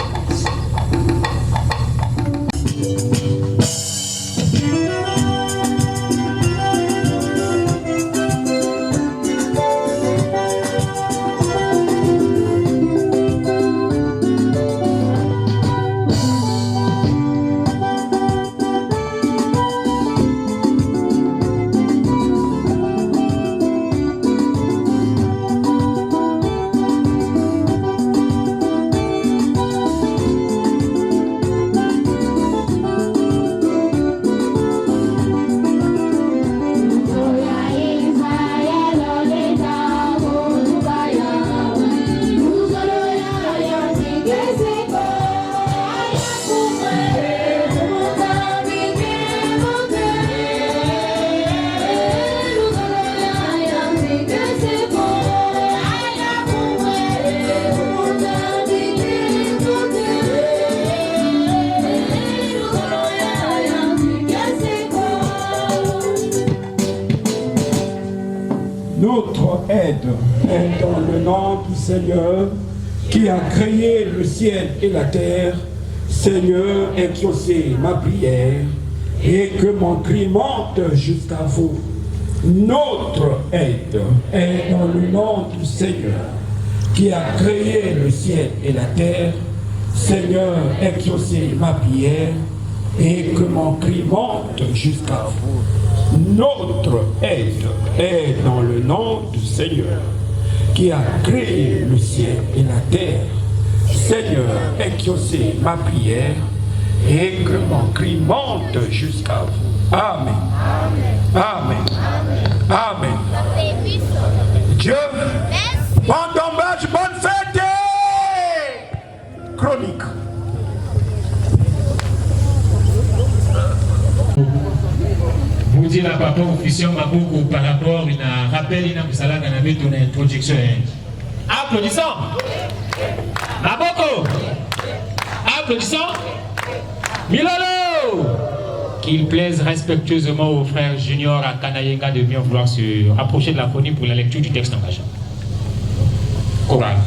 Notre aide est dans le nom du Seigneur qui a créé le ciel et la terre. Seigneur, exaucez ma prière et que mon cri monte jusqu'à vous. Notre aide est dans le nom du Seigneur qui a créé le ciel et la terre. Seigneur, exaucez ma prière et que mon cri monte jusqu'à vous. Notre aide est dans le nom du Seigneur qui a créé le ciel et la terre. Seigneur, exaucez ma prière et que mon cri monte jusqu'à vous. Amen. Amen. Amen. Dieu, bon tombage, bonne fête. Chronique. Vous dites la papa officiel Maboko par rapport à appelle Ina Moussalanga na ton introduction. Applaudissons. Maboko. Applaudissons. Milolo. Qu'il plaise respectueusement au frère Junior à Kanayenga de bien vouloir se rapprocher de la phonie pour la lecture du texte engagement. Chorale.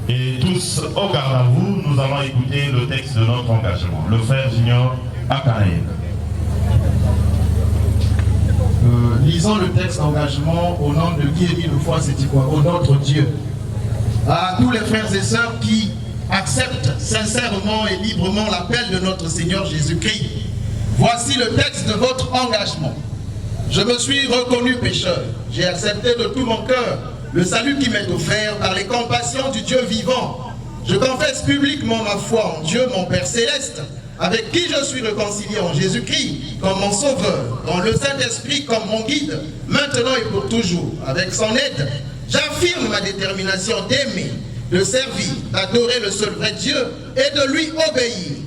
Et tous au garde à vous, nous allons écouter le texte de notre engagement. Le frère Junior à Kanayenga. Lisons le texte d'engagement au nom de qui est dit le foi, c'est quoi? Au notre Dieu. À tous les frères et sœurs qui acceptent sincèrement et librement l'appel de notre Seigneur Jésus-Christ, voici le texte de votre engagement. Je me suis reconnu pécheur. J'ai accepté de tout mon cœur le salut qui m'est offert par les compassions du Dieu vivant. Je confesse publiquement ma foi en Dieu, mon Père Céleste, avec qui je suis réconcilié en Jésus-Christ comme mon sauveur, dans le Saint-Esprit comme mon guide, maintenant et pour toujours. Avec son aide, j'affirme ma détermination d'aimer, de servir, d'adorer le seul vrai Dieu et de lui obéir.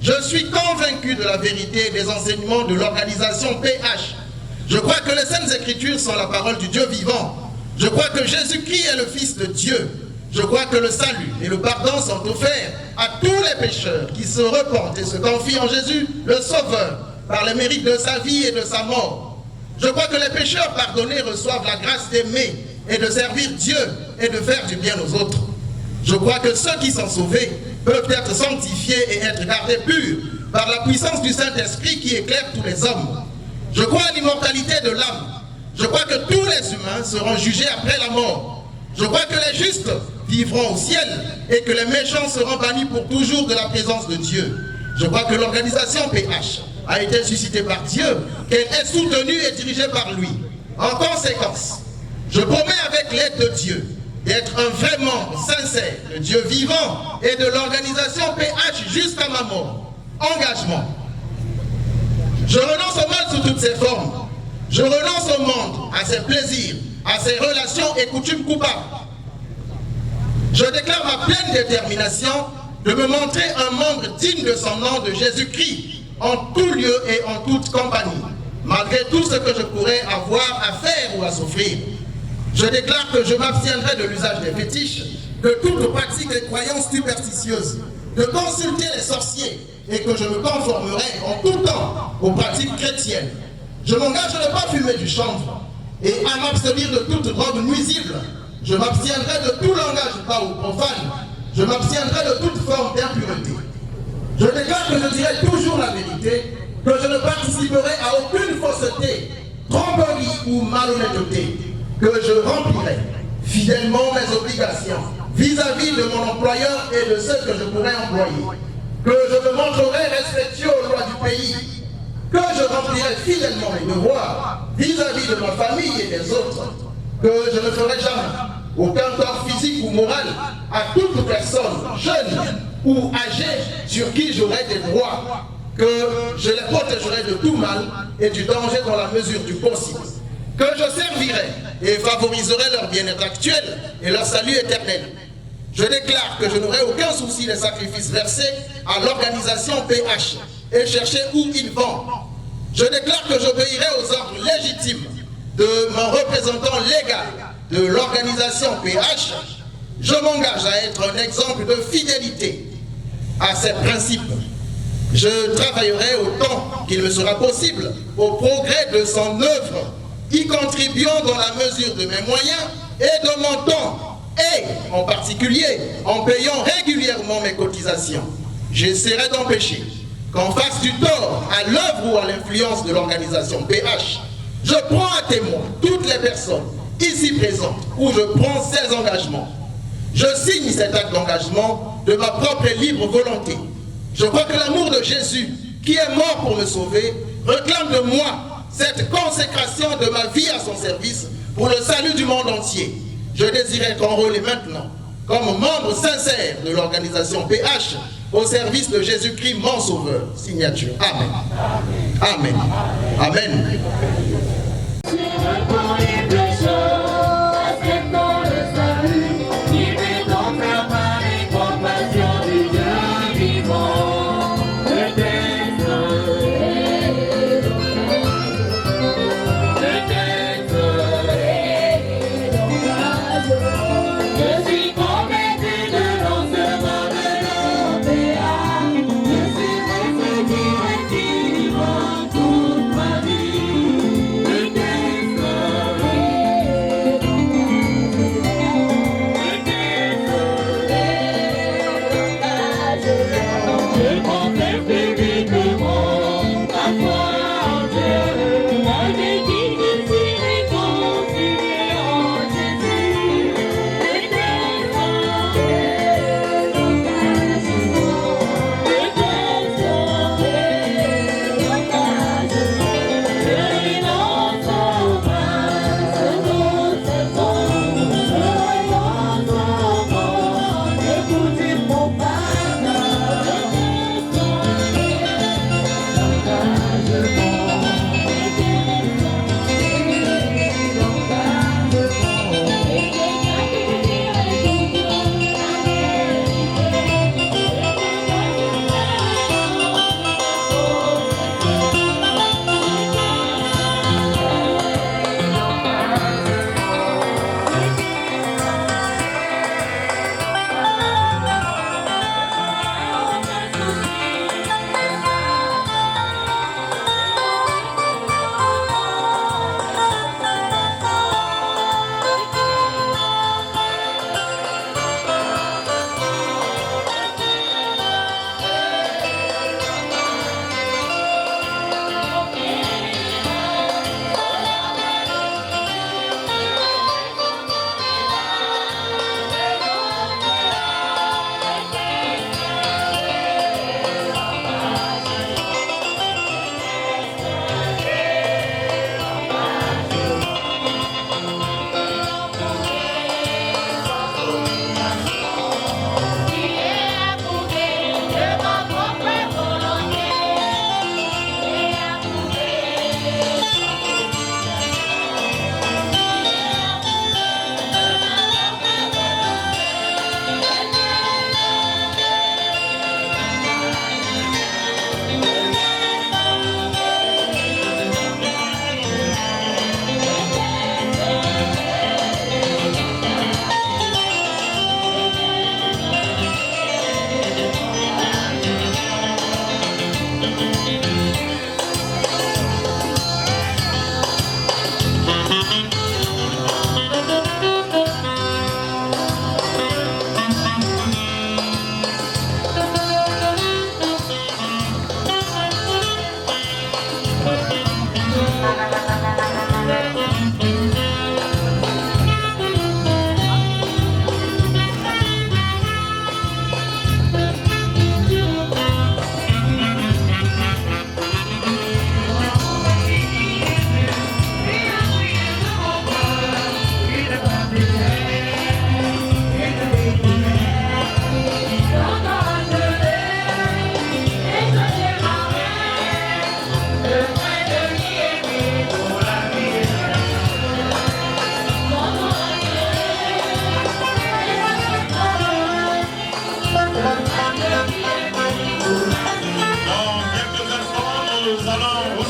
Je suis convaincu de la vérité des enseignements de l'organisation PH. Je crois que les Saintes Écritures sont la parole du Dieu vivant. Je crois que Jésus-Christ est le Fils de Dieu. Je crois que le salut et le pardon sont offerts à tous les pécheurs qui se repentent et se confient en Jésus, le Sauveur, par le mérite de sa vie et de sa mort. Je crois que les pécheurs pardonnés reçoivent la grâce d'aimer et de servir Dieu et de faire du bien aux autres. Je crois que ceux qui sont sauvés peuvent être sanctifiés et être gardés purs par la puissance du Saint-Esprit qui éclaire tous les hommes. Je crois à l'immortalité de l'âme. Je crois que tous les humains seront jugés après la mort. Je crois que les justes vivront au ciel et que les méchants seront bannis pour toujours de la présence de Dieu. Je crois que l'organisation PH a été suscitée par Dieu, qu'elle est soutenue et dirigée par lui. En conséquence, je promets avec l'aide de Dieu d'être un vrai membre sincère de Dieu vivant et de l'organisation PH jusqu'à ma mort. Engagement. Je renonce au mal sous toutes ses formes. Je renonce au monde, à ses plaisirs, à ses relations et coutumes coupables. Je déclare ma pleine détermination de me montrer un membre digne de son nom de Jésus-Christ en tout lieu et en toute compagnie, malgré tout ce que je pourrais avoir à faire ou à souffrir. Je déclare que je m'abstiendrai de l'usage des fétiches, de toute pratique des croyances superstitieuses, de consulter les sorciers et que je me conformerai en tout temps aux pratiques chrétiennes. Je m'engage à ne pas fumer du chanvre et à m'abstenir de toute drogue nuisible. Je m'abstiendrai de tout langage bas ou profane. Je m'abstiendrai de toute forme d'impureté. Je déclare que je dirai toujours la vérité, que je ne participerai à aucune fausseté, tromperie ou malhonnêteté, que je remplirai fidèlement mes obligations vis-à-vis de mon employeur et de ceux que je pourrais employer, que je me montrerai respectueux aux lois du pays, que je remplirai fidèlement mes devoirs vis-à-vis de ma famille et des autres, que je ne ferai jamais aucun tort physique ou moral à toute personne, jeune ou âgée, sur qui j'aurai des droits, que je les protégerai de tout mal et du danger dans la mesure du possible, que je servirai et favoriserai leur bien-être actuel et leur salut éternel. Je déclare que je n'aurai aucun souci des sacrifices versés à l'organisation PH et chercher où ils vont. Je déclare que j'obéirai aux ordres légitimes de mon représentant légal de l'organisation PH. Je m'engage à être un exemple de fidélité à ces principes. Je travaillerai autant qu'il me sera possible au progrès de son œuvre, y contribuant dans la mesure de mes moyens et de mon temps, et en particulier en payant régulièrement mes cotisations. J'essaierai d'empêcher qu'on fasse du tort à l'œuvre ou à l'influence de l'organisation PH. Je prends à témoin toutes les personnes ici présentes où je prends ces engagements. Je signe cet acte d'engagement de ma propre et libre volonté. Je crois que l'amour de Jésus, qui est mort pour me sauver, réclame de moi cette consécration de ma vie à son service pour le salut du monde entier. Je désirais qu'enrôler maintenant, comme membre sincère de l'organisation PH, au service de Jésus-Christ, mon sauveur. Signature. Amen. Amen. Amen. Toute ma vie, le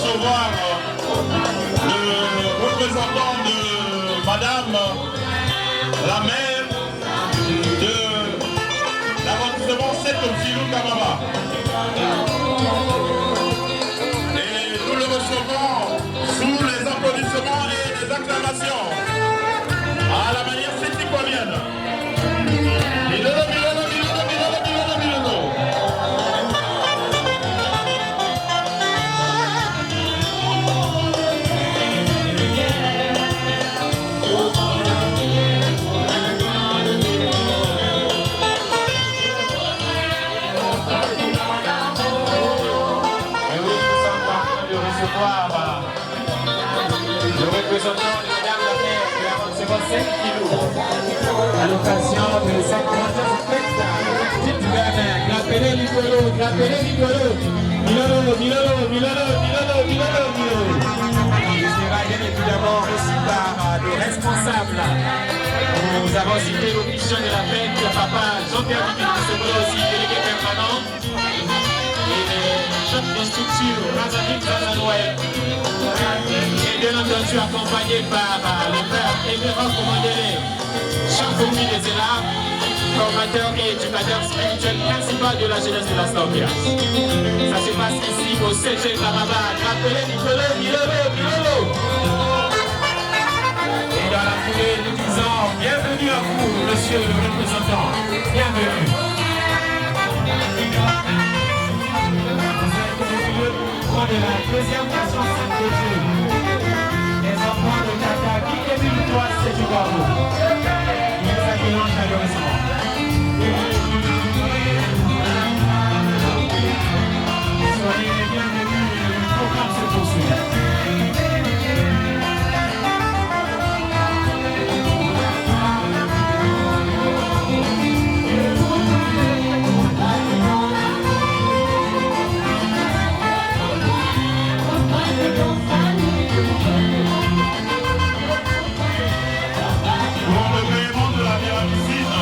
recevoir le représentant de Madame la maire de l'arrondissement 7 Filou Kamaba. Et nous le recevons sous les applaudissements et les acclamations à la manière sétiquoienne. Milolo, milolo, milolo, milolo, milolo, milolo. Le représentant de Madame la maire de l'arrondissement 5 kilos à l'occasion de cette grande spectacle. Petite gamin, grappelez Nicolo, grappelez Nicolo. Milolo, Milolo, Milolo, Milolo, Milolo, Milolo. Il sera bien évidemment aussi par le responsable. Nous avons cité l'officier de la fête, le papa Jean-Pierre Dibini, aussi délégué permanent. Et chef de structure, Brazzaville Zanzanoua. Et bien entendu accompagné par le frère Émérant Commandélé, chef commis des élèves, formateur et éducateur spirituel principal de la jeunesse de la Stambias. Ça se passe ici au CG Kamaba, rappelez Nicolo, Milolo, Milolo. Et dans la foulée, nous disons bienvenue à vous, monsieur le représentant. Bienvenue. De la deuxième nation sainte de Dieu, les enfants de Tata qui est victoire, c'est du bravo. Nous les accueillons chaleureusement. Soyez les bienvenus, le programme se poursuit. Pour le paiement de la bière piscine,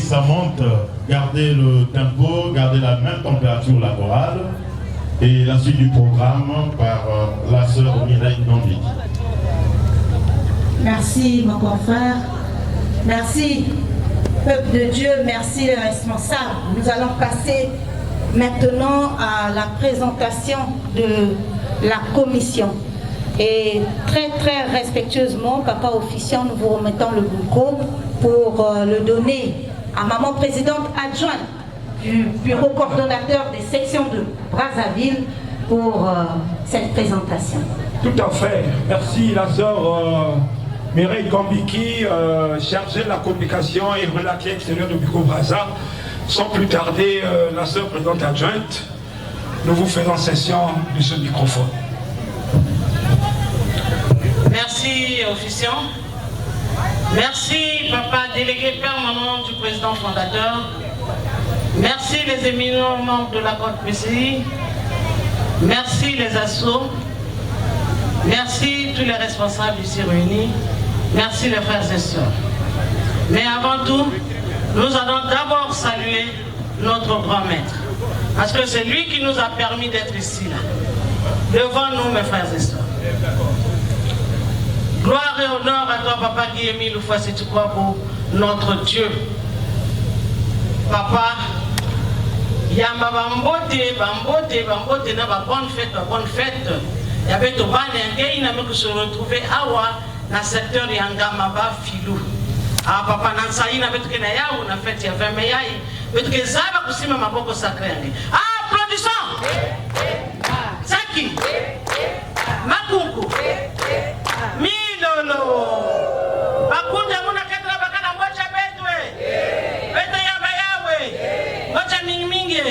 ça monte, gardez le tempo, gardez la même température la chorale. Et la suite du programme par la sœur Mireille Gandhi. Merci mon confrère, merci peuple de Dieu, merci les responsables. Nous allons passer maintenant à la présentation de la commission. Et très très respectueusement, papa officiant, nous vous remettons le micro pour le donner à maman présidente adjointe du bureau coordonnateur des sections de Brazzaville pour cette présentation. Tout à fait. Merci la sœur Mireille Gambiki, chargée de la communication et relations extérieures du bureau Brazza. Sans plus tarder, la sœur présidente adjointe, nous vous faisons session de ce microphone. Merci, officiant. Merci, papa délégué, père, maman du président fondateur. Merci les éminents membres de la Côte PCI. Merci les assos. Merci tous les responsables ici réunis. Merci les frères et sœurs. Mais avant tout, nous allons d'abord saluer notre grand maître. Parce que c'est lui qui nous a permis d'être ici, là. Devant nous, mes frères et sœurs. Gloire et honneur à toi, papa Guillemille, le fois si tu crois pour notre Dieu. Papa, Yamba Bambote, Bambote, Bambote, na ba bonne fête, avait tout il n'a même se retrouver awa dans le secteur Yangamaba Filou. Ah papa Nansaï n'a pas tout na ou na fait ya 20 meyai, mais tout que zaba kusima maboko sacré. Ah applaudissons. Saki. Makuku. Milolo. Bakunda muna ketra bakana mbocha betwe. Beto ya bayawe. Mbocha mingi mingi.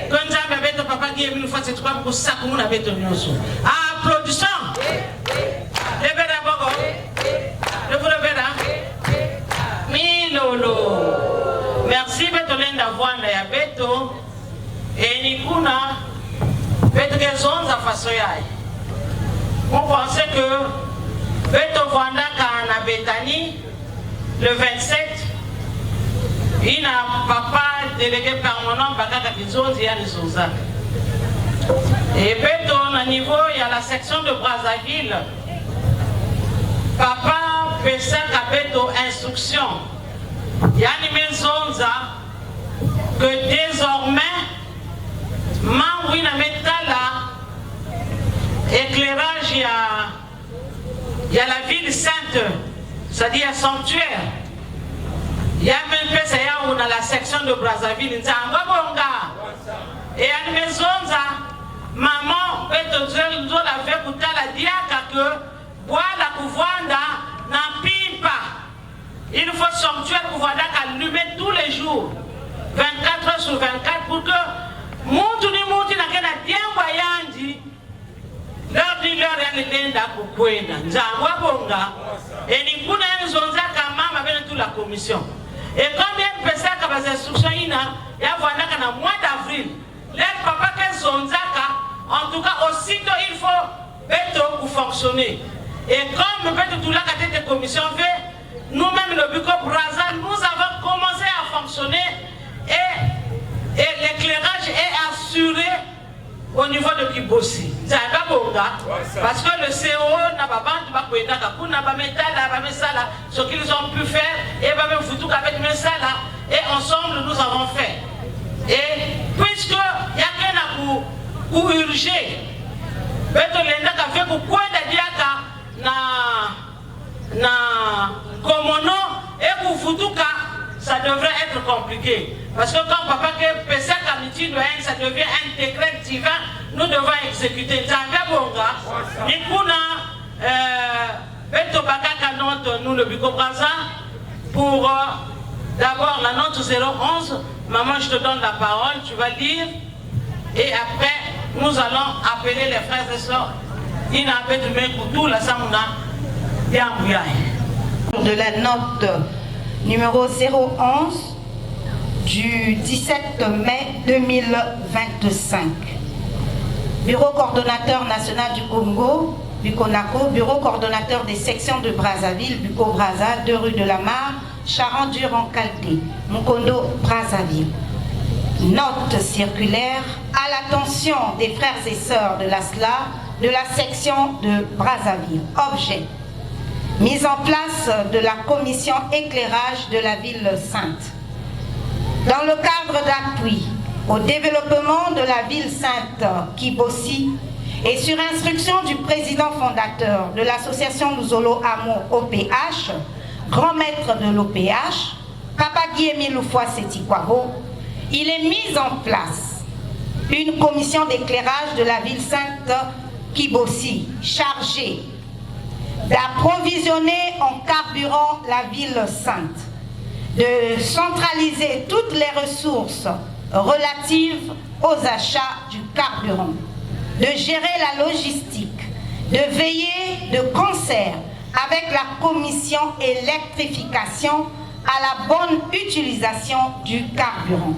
Konza beto papa qui est venu faire cette fois pour ça comme on a beto nyoso. Applaudissons. Levez bogo. Levez Milolo. Merci beto lenda vwanda ya beto. Et nikuna beto ke zonza faso yae. On pensait que Beto Vanda Kana Betani, le 27, il n'a papa délégué permanent Bakaka Kizonzi à Lisouza. Et Beto, au niveau, il y a la section de Brazzaville. Papa Pessaka Beto instruction. Il y a une maison que désormais, Mawina Metala, éclairage, il y a la ville sainte, c'est-à-dire sanctuaire. Il y a même PCA où on a la section de Brazzaville. Et à la maison, maman, la diaka que voilà Kouvanda n'a pas. Il faut sanctuaire Kouvanda allumer tous les jours, 24 heures sur 24, pour que Moutouni n'a qu'à bien voyandi. Leur dit leur réalité d'Akukwena. Nzangwa Bonga. Et Nikuna Nzonza Kamama avec toute la commission. Et combien de personnes qui ont des instructions, il y a un mois d'avril. Les papas qui sont en tout cas, aussitôt il faut Beto pour fonctionner. Et comme Beto tout la tête de commission fait, nous-mêmes le Buko Brazza, nous avons commencé à fonctionner et l'éclairage est assuré au niveau de Kibosi. Parce que le CO n'a pas ce qu'ils ont pu faire et ensemble nous avons fait. Et puisque il y a quelqu'un pour urger, ça devrait être compliqué. Parce que quand papa ça devient un décret divin, nous devons exécuter. Nous le Buko Brazza pour d'abord la note 011. Maman, je te donne la parole, tu vas lire. Et après, nous allons appeler les frères et sœurs. Il n'a pas de tout la Samouna. De la note numéro 011 du 17 mai 2025. Bureau coordonnateur national du Congo, Bukonako, bureau coordonnateur des sections de Brazzaville, Buko Brazza, 2 rue de la Mare, Charan-Durand-Calté, Mukondo, Brazzaville. Note circulaire à l'attention des frères et sœurs de la SLA de la section de Brazzaville. Objet: mise en place de la commission éclairage de la ville sainte. Dans le cadre d'appui au développement de la ville sainte Kibosi et sur instruction du président fondateur de l'association Luzolo Amo OPH, grand maître de l'OPH, Papa Guillemé Loufoua Setikwabo, il est mis en place une commission d'éclairage de la ville sainte Kibosi, chargée d'approvisionner en carburant la ville sainte, de centraliser toutes les ressources relatives aux achats du carburant, de gérer la logistique, de veiller de concert avec la commission électrification à la bonne utilisation du carburant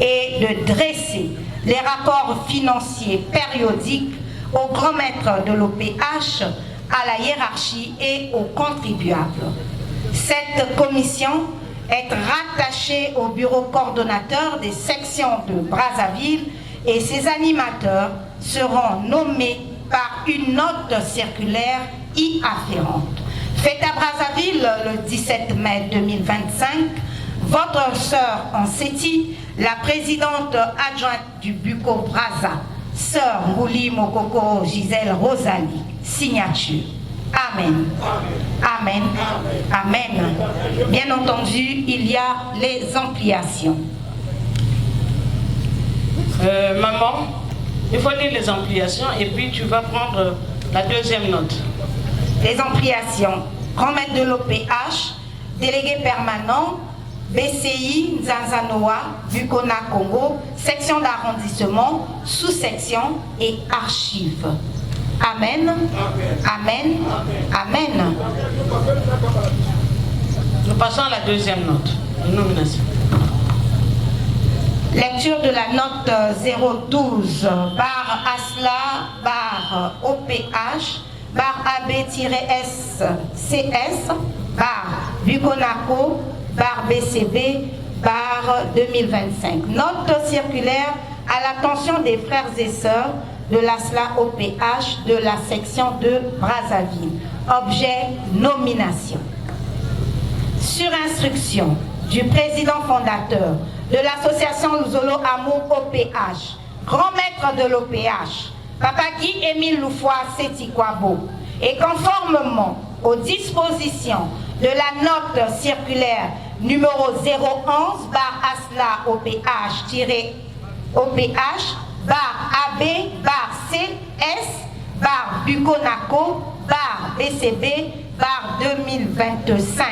et de dresser les rapports financiers périodiques au grand maître de l'OPH, à la hiérarchie et aux contribuables. Cette commission est rattachée au bureau coordonnateur des sections de Brazzaville et ses animateurs seront nommés par une note circulaire y afférente. Faite à Brazzaville le 17 mai 2025, votre sœur en Séti, la présidente adjointe du Buko Brazza, Sœur Ngouli Mokoko Gisèle Rosalie. Signature. Amen. Amen. Amen. Bien entendu, il y a les ampliations. Maman, il faut lire les ampliations et puis tu vas prendre la deuxième note. Les ampliations. Grand maître de l'OPH, délégué permanent, BCI, Nzanzanoa, Bukona Congo, section d'arrondissement, sous-section et archives. Amen. Amen. Amen. Nous passons à la deuxième note de nomination. Lecture de la note 012, bar ASLA, bar OPH, bar AB-S, CS, bar Bukonaco, bar BCB, bar 2025. Note circulaire à l'attention des frères et sœurs de l'ASLA OPH de la section de Brazzaville. Objet, nomination. Sur instruction du président fondateur de l'association Zolo Amour OPH, grand maître de l'OPH, Papa Guy Émile Loufoua Sétikwabo, et conformément aux dispositions de la note circulaire numéro 011 bar ASLA OPH bar AB bar CS bar Bukonaco bar BCB bar 2025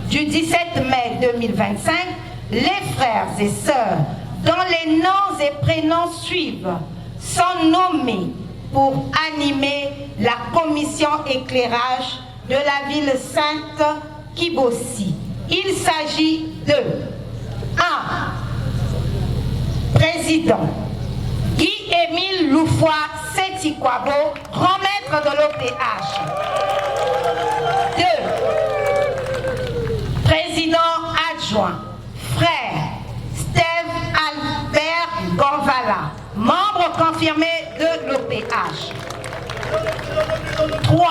du 17 mai 2025, les frères et sœurs dont les noms et prénoms suivent sont nommés pour animer la commission éclairage de la ville sainte Kibossi. Il s'agit de 1. Président Guy Émile Loufoua Sétikwabo, grand maître de l'OPH. 2. Président adjoint, frère Steve Albert Gonvala, membre confirmé de l'OPH. 3.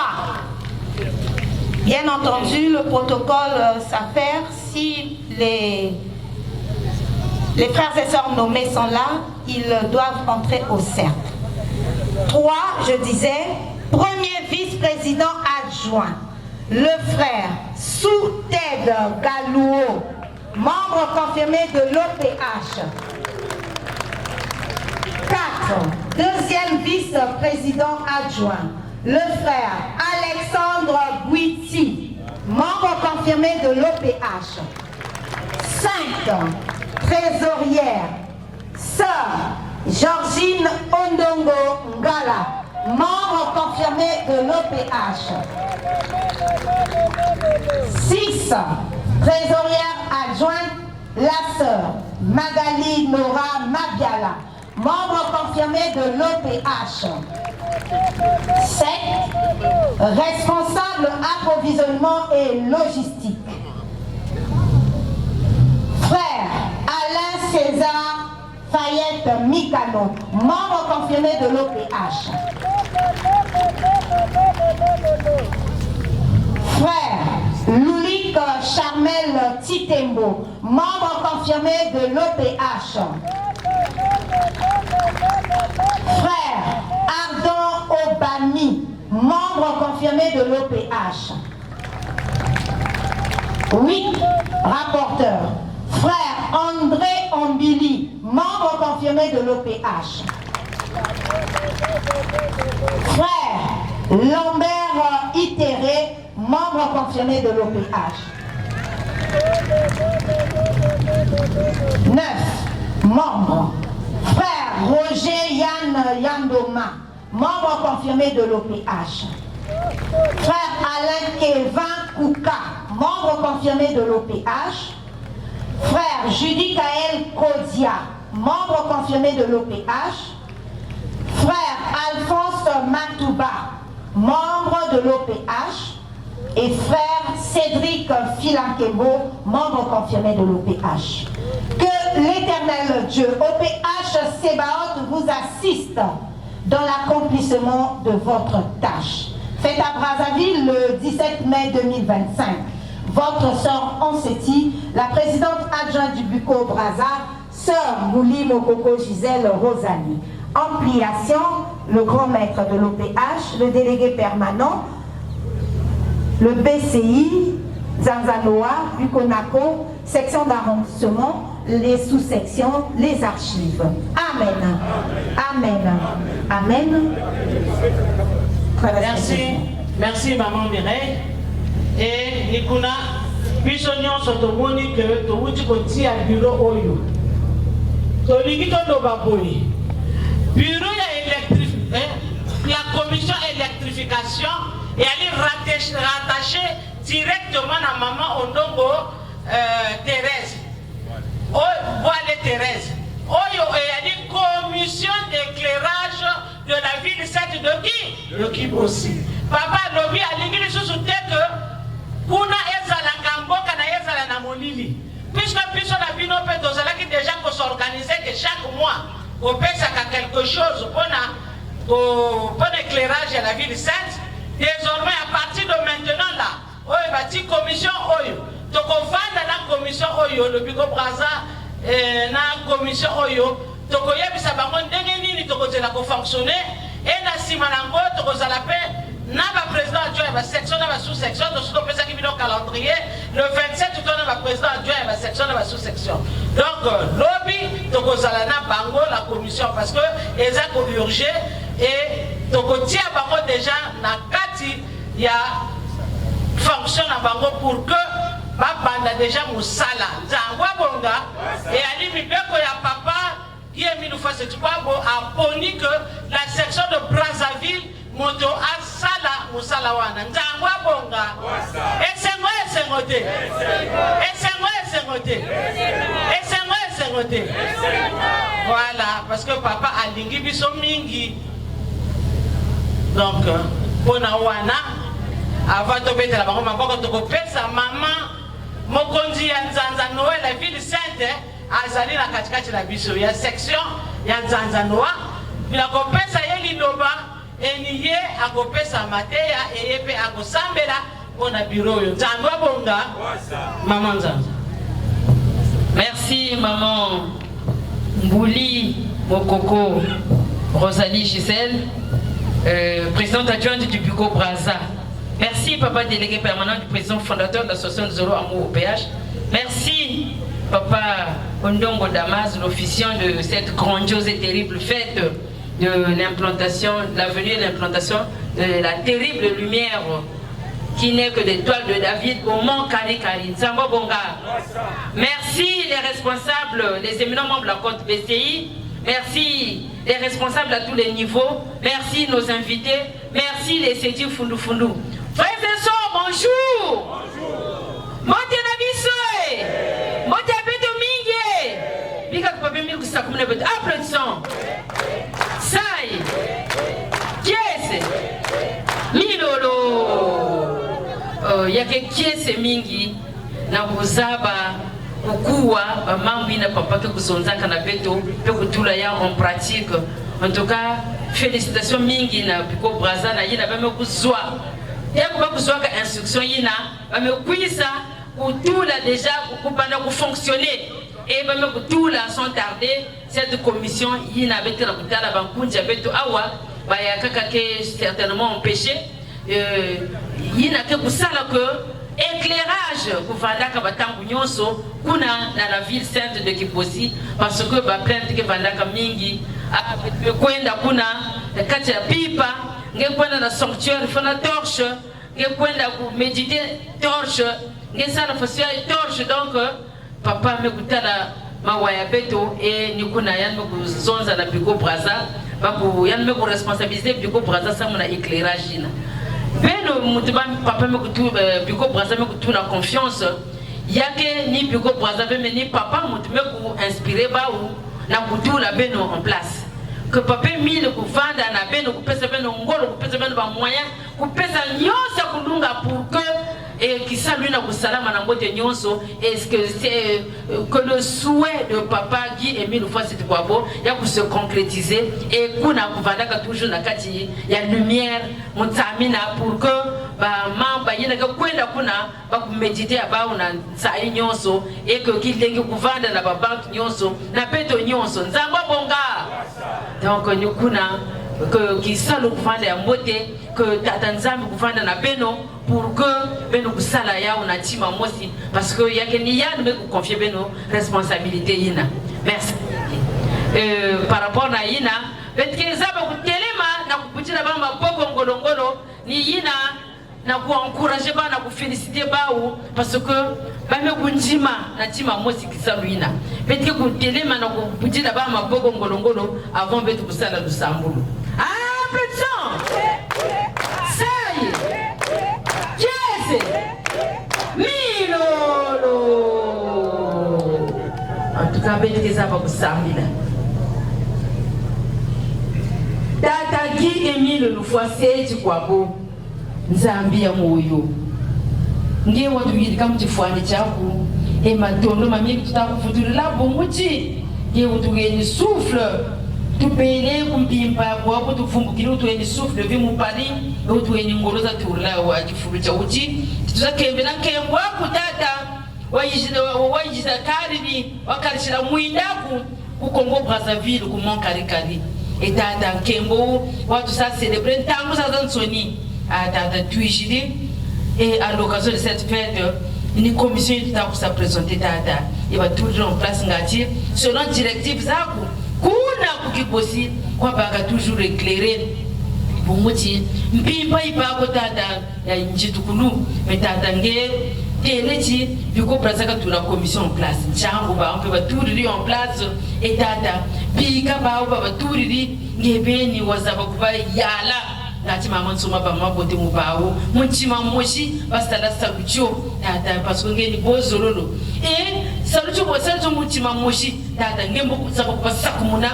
Bien entendu, le protocole s'affaire si les frères et sœurs nommés sont là, ils doivent entrer au cercle. 3, je disais, premier vice-président adjoint, le frère Souted Galouo, membre confirmé de l'OPH. 4, deuxième vice-président adjoint, le frère Alexandre Bouiti, membre confirmé de l'OPH. 5, trésorière, sœur Georgine Ondongo Ngala, membre confirmé de l'OPH. 6, trésorière adjointe, la sœur Magali Nora Mabiala, membre confirmé de l'OPH. 7, responsable approvisionnement et logistique, frère Alain César Fayette Mikano, membre confirmé de l'OPH. Frère Loulik Charmel Titembo, membre confirmé de l'OPH. Frère Ardon Obami, membre confirmé de l'OPH. 8, rapporteur. Frère André Ambili, membre confirmé de l'OPH. Frère Lambert Itéré, membre confirmé de l'OPH. 9, membres. Frère Roger Yann Yandoma, membre confirmé de l'OPH. Frère Alain Kevin Kouka, membre confirmé de l'OPH. Frère Judy Kael Kodia, membre confirmé de l'OPH. Frère Alphonse Matouba, membre de l'OPH. Et frère Cédric Filankebo, membre confirmé de l'OPH. Que l'Éternel Dieu, OPH Sébaoth, vous assiste dans l'accomplissement de votre tâche. Faites à Brazzaville le 17 mai 2025. Votre sœur Anseti, la présidente adjointe du Buko Brazza, sœur Ngouli Mokoko Gisèle Rosalie. ampliation, le grand maître de l'OPH, le délégué permanent, le BCI, Zanzanoa, Bukonako, section d'arrondissement, les sous-sections, les archives. Amen. Amen. Amen. Merci. Merci, maman Mireille. Et Nikuna, Bissonion Sotomoni, que tu continues à bureau Oyo. Toligito Nobaboyi. Bureau la commission électrification et elle est rattachée directement à maman Ondongo Thérèse. Voilà Thérèse. Oyo et elle commission d'éclairage de la ville sainte de qui? De qui aussi. Papa Lobi a l'église sous que Kuna ezala kamboka na ezala na molili. Puisque la bino peut qui déjà qu'on s'organiser que chaque mois on peut quelque chose pour l'éclairage à la ville sainte. Désormais à partir de maintenant là, oyo bati commission oyo. Donc on va dans la commission oyo le Biko Braza na commission oyo. Donc il y a bisa bango ndenge nini to kozela ko fonctionner et na sima nango to kozala pe na ba président adjoint ba section na ba sous-section donc ce qu'on peut ça qui vient au calendrier le 27 tout on a ba président adjoint ba section na ba sous-section. Donc lobby to kozala na bango la commission parce que eza ko urger et to kotia bango déjà na kati ya fonction na bango pour que banda déjà musala nzangwa bonga et ali mibeko ya papa qui est mis nous face tu vois a poni que la section de Brazzaville moto asala musala wana nzangwa bonga esengote voilà parce que papa a lingi biso mingi donc pona wana avant de mettre la bango maboko to kopesa maman mokonzi ya Nzanza Noël la ville sainte azali na katikati la biso ya section ya Nzanza Noël bila kopesa ye liloba eni ye akopesa mateya eye pe akosambela pona bureau yo Nzanza bonga maman Nzanza. Merci maman Mbouli Mokoko Rosalie Gisèle, présidente adjointe du Biko Braza. Merci papa délégué permanent du président fondateur de l'association de Zoro Amour au PH. Merci papa Ondongo Damas, l'officiant de cette grandiose et terrible fête de l'implantation, la venue et l'implantation de la terrible lumière qui n'est que l'étoile de David au Mont Kari-Kari. Nzambo Bonga. Merci les responsables, les éminents membres de la côte BCI. Merci les responsables à tous les niveaux. Merci nos invités. Merci les Séti Fundu Fundu. Frères et sœurs, bonjour. Montez na bisoe. Montez à Beto Mingue. Bika Pape Milku Sakumune Beto. Applaudissons. Sai. Kiese. Milolo. Yake kiese mingi. Na kuzaba. Kukuwa mambo ina papa ke kusonzaka na Beto. Pe kutula ya en pratique. En tout cas, félicitations mingi na Biko Braza na yina bame kuzwa. Ya kuba kuzwaka instruction yina bame kuisa kutula déjà kupanda ku fonctionner et bame kutula sans tarder cette commission yina bete na kutala bankunja Beto awa ba ya kaka ke certainement empêché yina ke kusala que éclairage pour vandaka batangu nyonso kuna na la ville sainte de Kiposi parce que ba plainte ke vandaka mingi kwenda kuna kati ya pipa ngekwenda na sanctuaire fana torche ngekwenda ku méditer torche ngesala fasia torche donc papa mekutala mawaya Beto et nikuna yan mekuzonza na Biko Braza baku yan meku responsabiliser Biko Braza sa mona éclairage ina beno mutuba papa mekutu Biko Braza mekutu na confiance yake ni Biko Braza be ni papa mutume ku inspirer ba ou na kutula beno en place que papa mille ku vanda na beno ku pesa beno ngolo ku pesa beno ba moyen ku pesa nyosa kulunga pour que et qui salue na salama na mbote nyonso. Est-ce que c'est que le souhait de papa Guy Émile Ufwasi Kwabo ya ku se concrétiser et kuna kuvandaka toujours na kati ya lumière mutamina pour que ba mamba yina ka kwenda kuna ba kumediter ba una sai nyonso et que kilenge kuvanda na ba banque nyonso na peto nyonso nzamba bonga. Donc nyukuna que qui salo kuvanda ya mbote que tata nzambe kuvanda na beno pour que beno kusala ya una tima mosi parce que yake ni ya me confier beno responsabilité yina. Merci. Par rapport na yina betkeza ba kutelema na kuputira ba maboko ngolongolo ni yina na kuencourager ba na kuféliciter ba ou parce que ba me kunjima na tima mosi kisalu yina betke kutelema na kuputira ba maboko ngolongolo avant betu kusala lusambulu. Ah, présent. Ça y est. Yes. Milolo. En tout cas, betkeza ba kusambila. Tata Guy Émile Ufwasi Kwabo nzambi ya moyo nge watu yidi kama tifwani chaku e matondo mamie tutakufutulila bomuchi nge watu yeni souffle tupele kumpimpa kwa hapo tufumbukile watu yeni souffle vimu pali watu yeni ngoloza turla wa kifuru cha uchi tuzakembe na kembo wako tata wajisa karini wakarishila muindaku kukongo Brazzaville kumon karikari etata kembo watu sa célébrer ntango sa zansoni à Tuigili et à l'occasion de cette fête une commission qui t'a présenté tata il va toujours en place ngati selon directive zaku kuna kukibosi kwa baka toujours éclairer bumuti mpimpa ipako tata ya njitukulu metata nge telechi biko prasaka tuna commission en place chango ba on peut tout en place et tata bika ba ba turiri ngebeni wazaba kuba yala ngati mama nsoma ba mabote mubawo munchima moshi basala salucho tata parce que ngeni bozololo et salucho bo salucho munchima moshi tata ngembo kusaba kupasa kumuna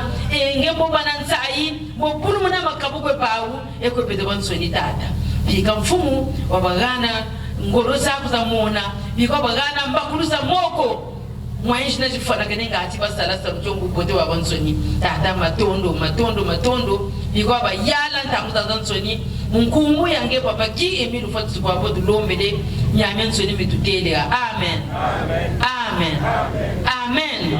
ngembo banantsai bo kulumuna makabukwe bawo eko pede bansoni tata bika mfumu wabagana ngoro zaku za mona bika bagana mbakulusa moko mwaishina chifana kenenga ati basala salucho ngubote wa bansoni tata matondo biko ba yala ntamu za zansoni munkumu yange papa Guy Émile Ufwasi Kwabo dulombele nyame nsoni mitutele. Amen. Amen. Amen. Amen.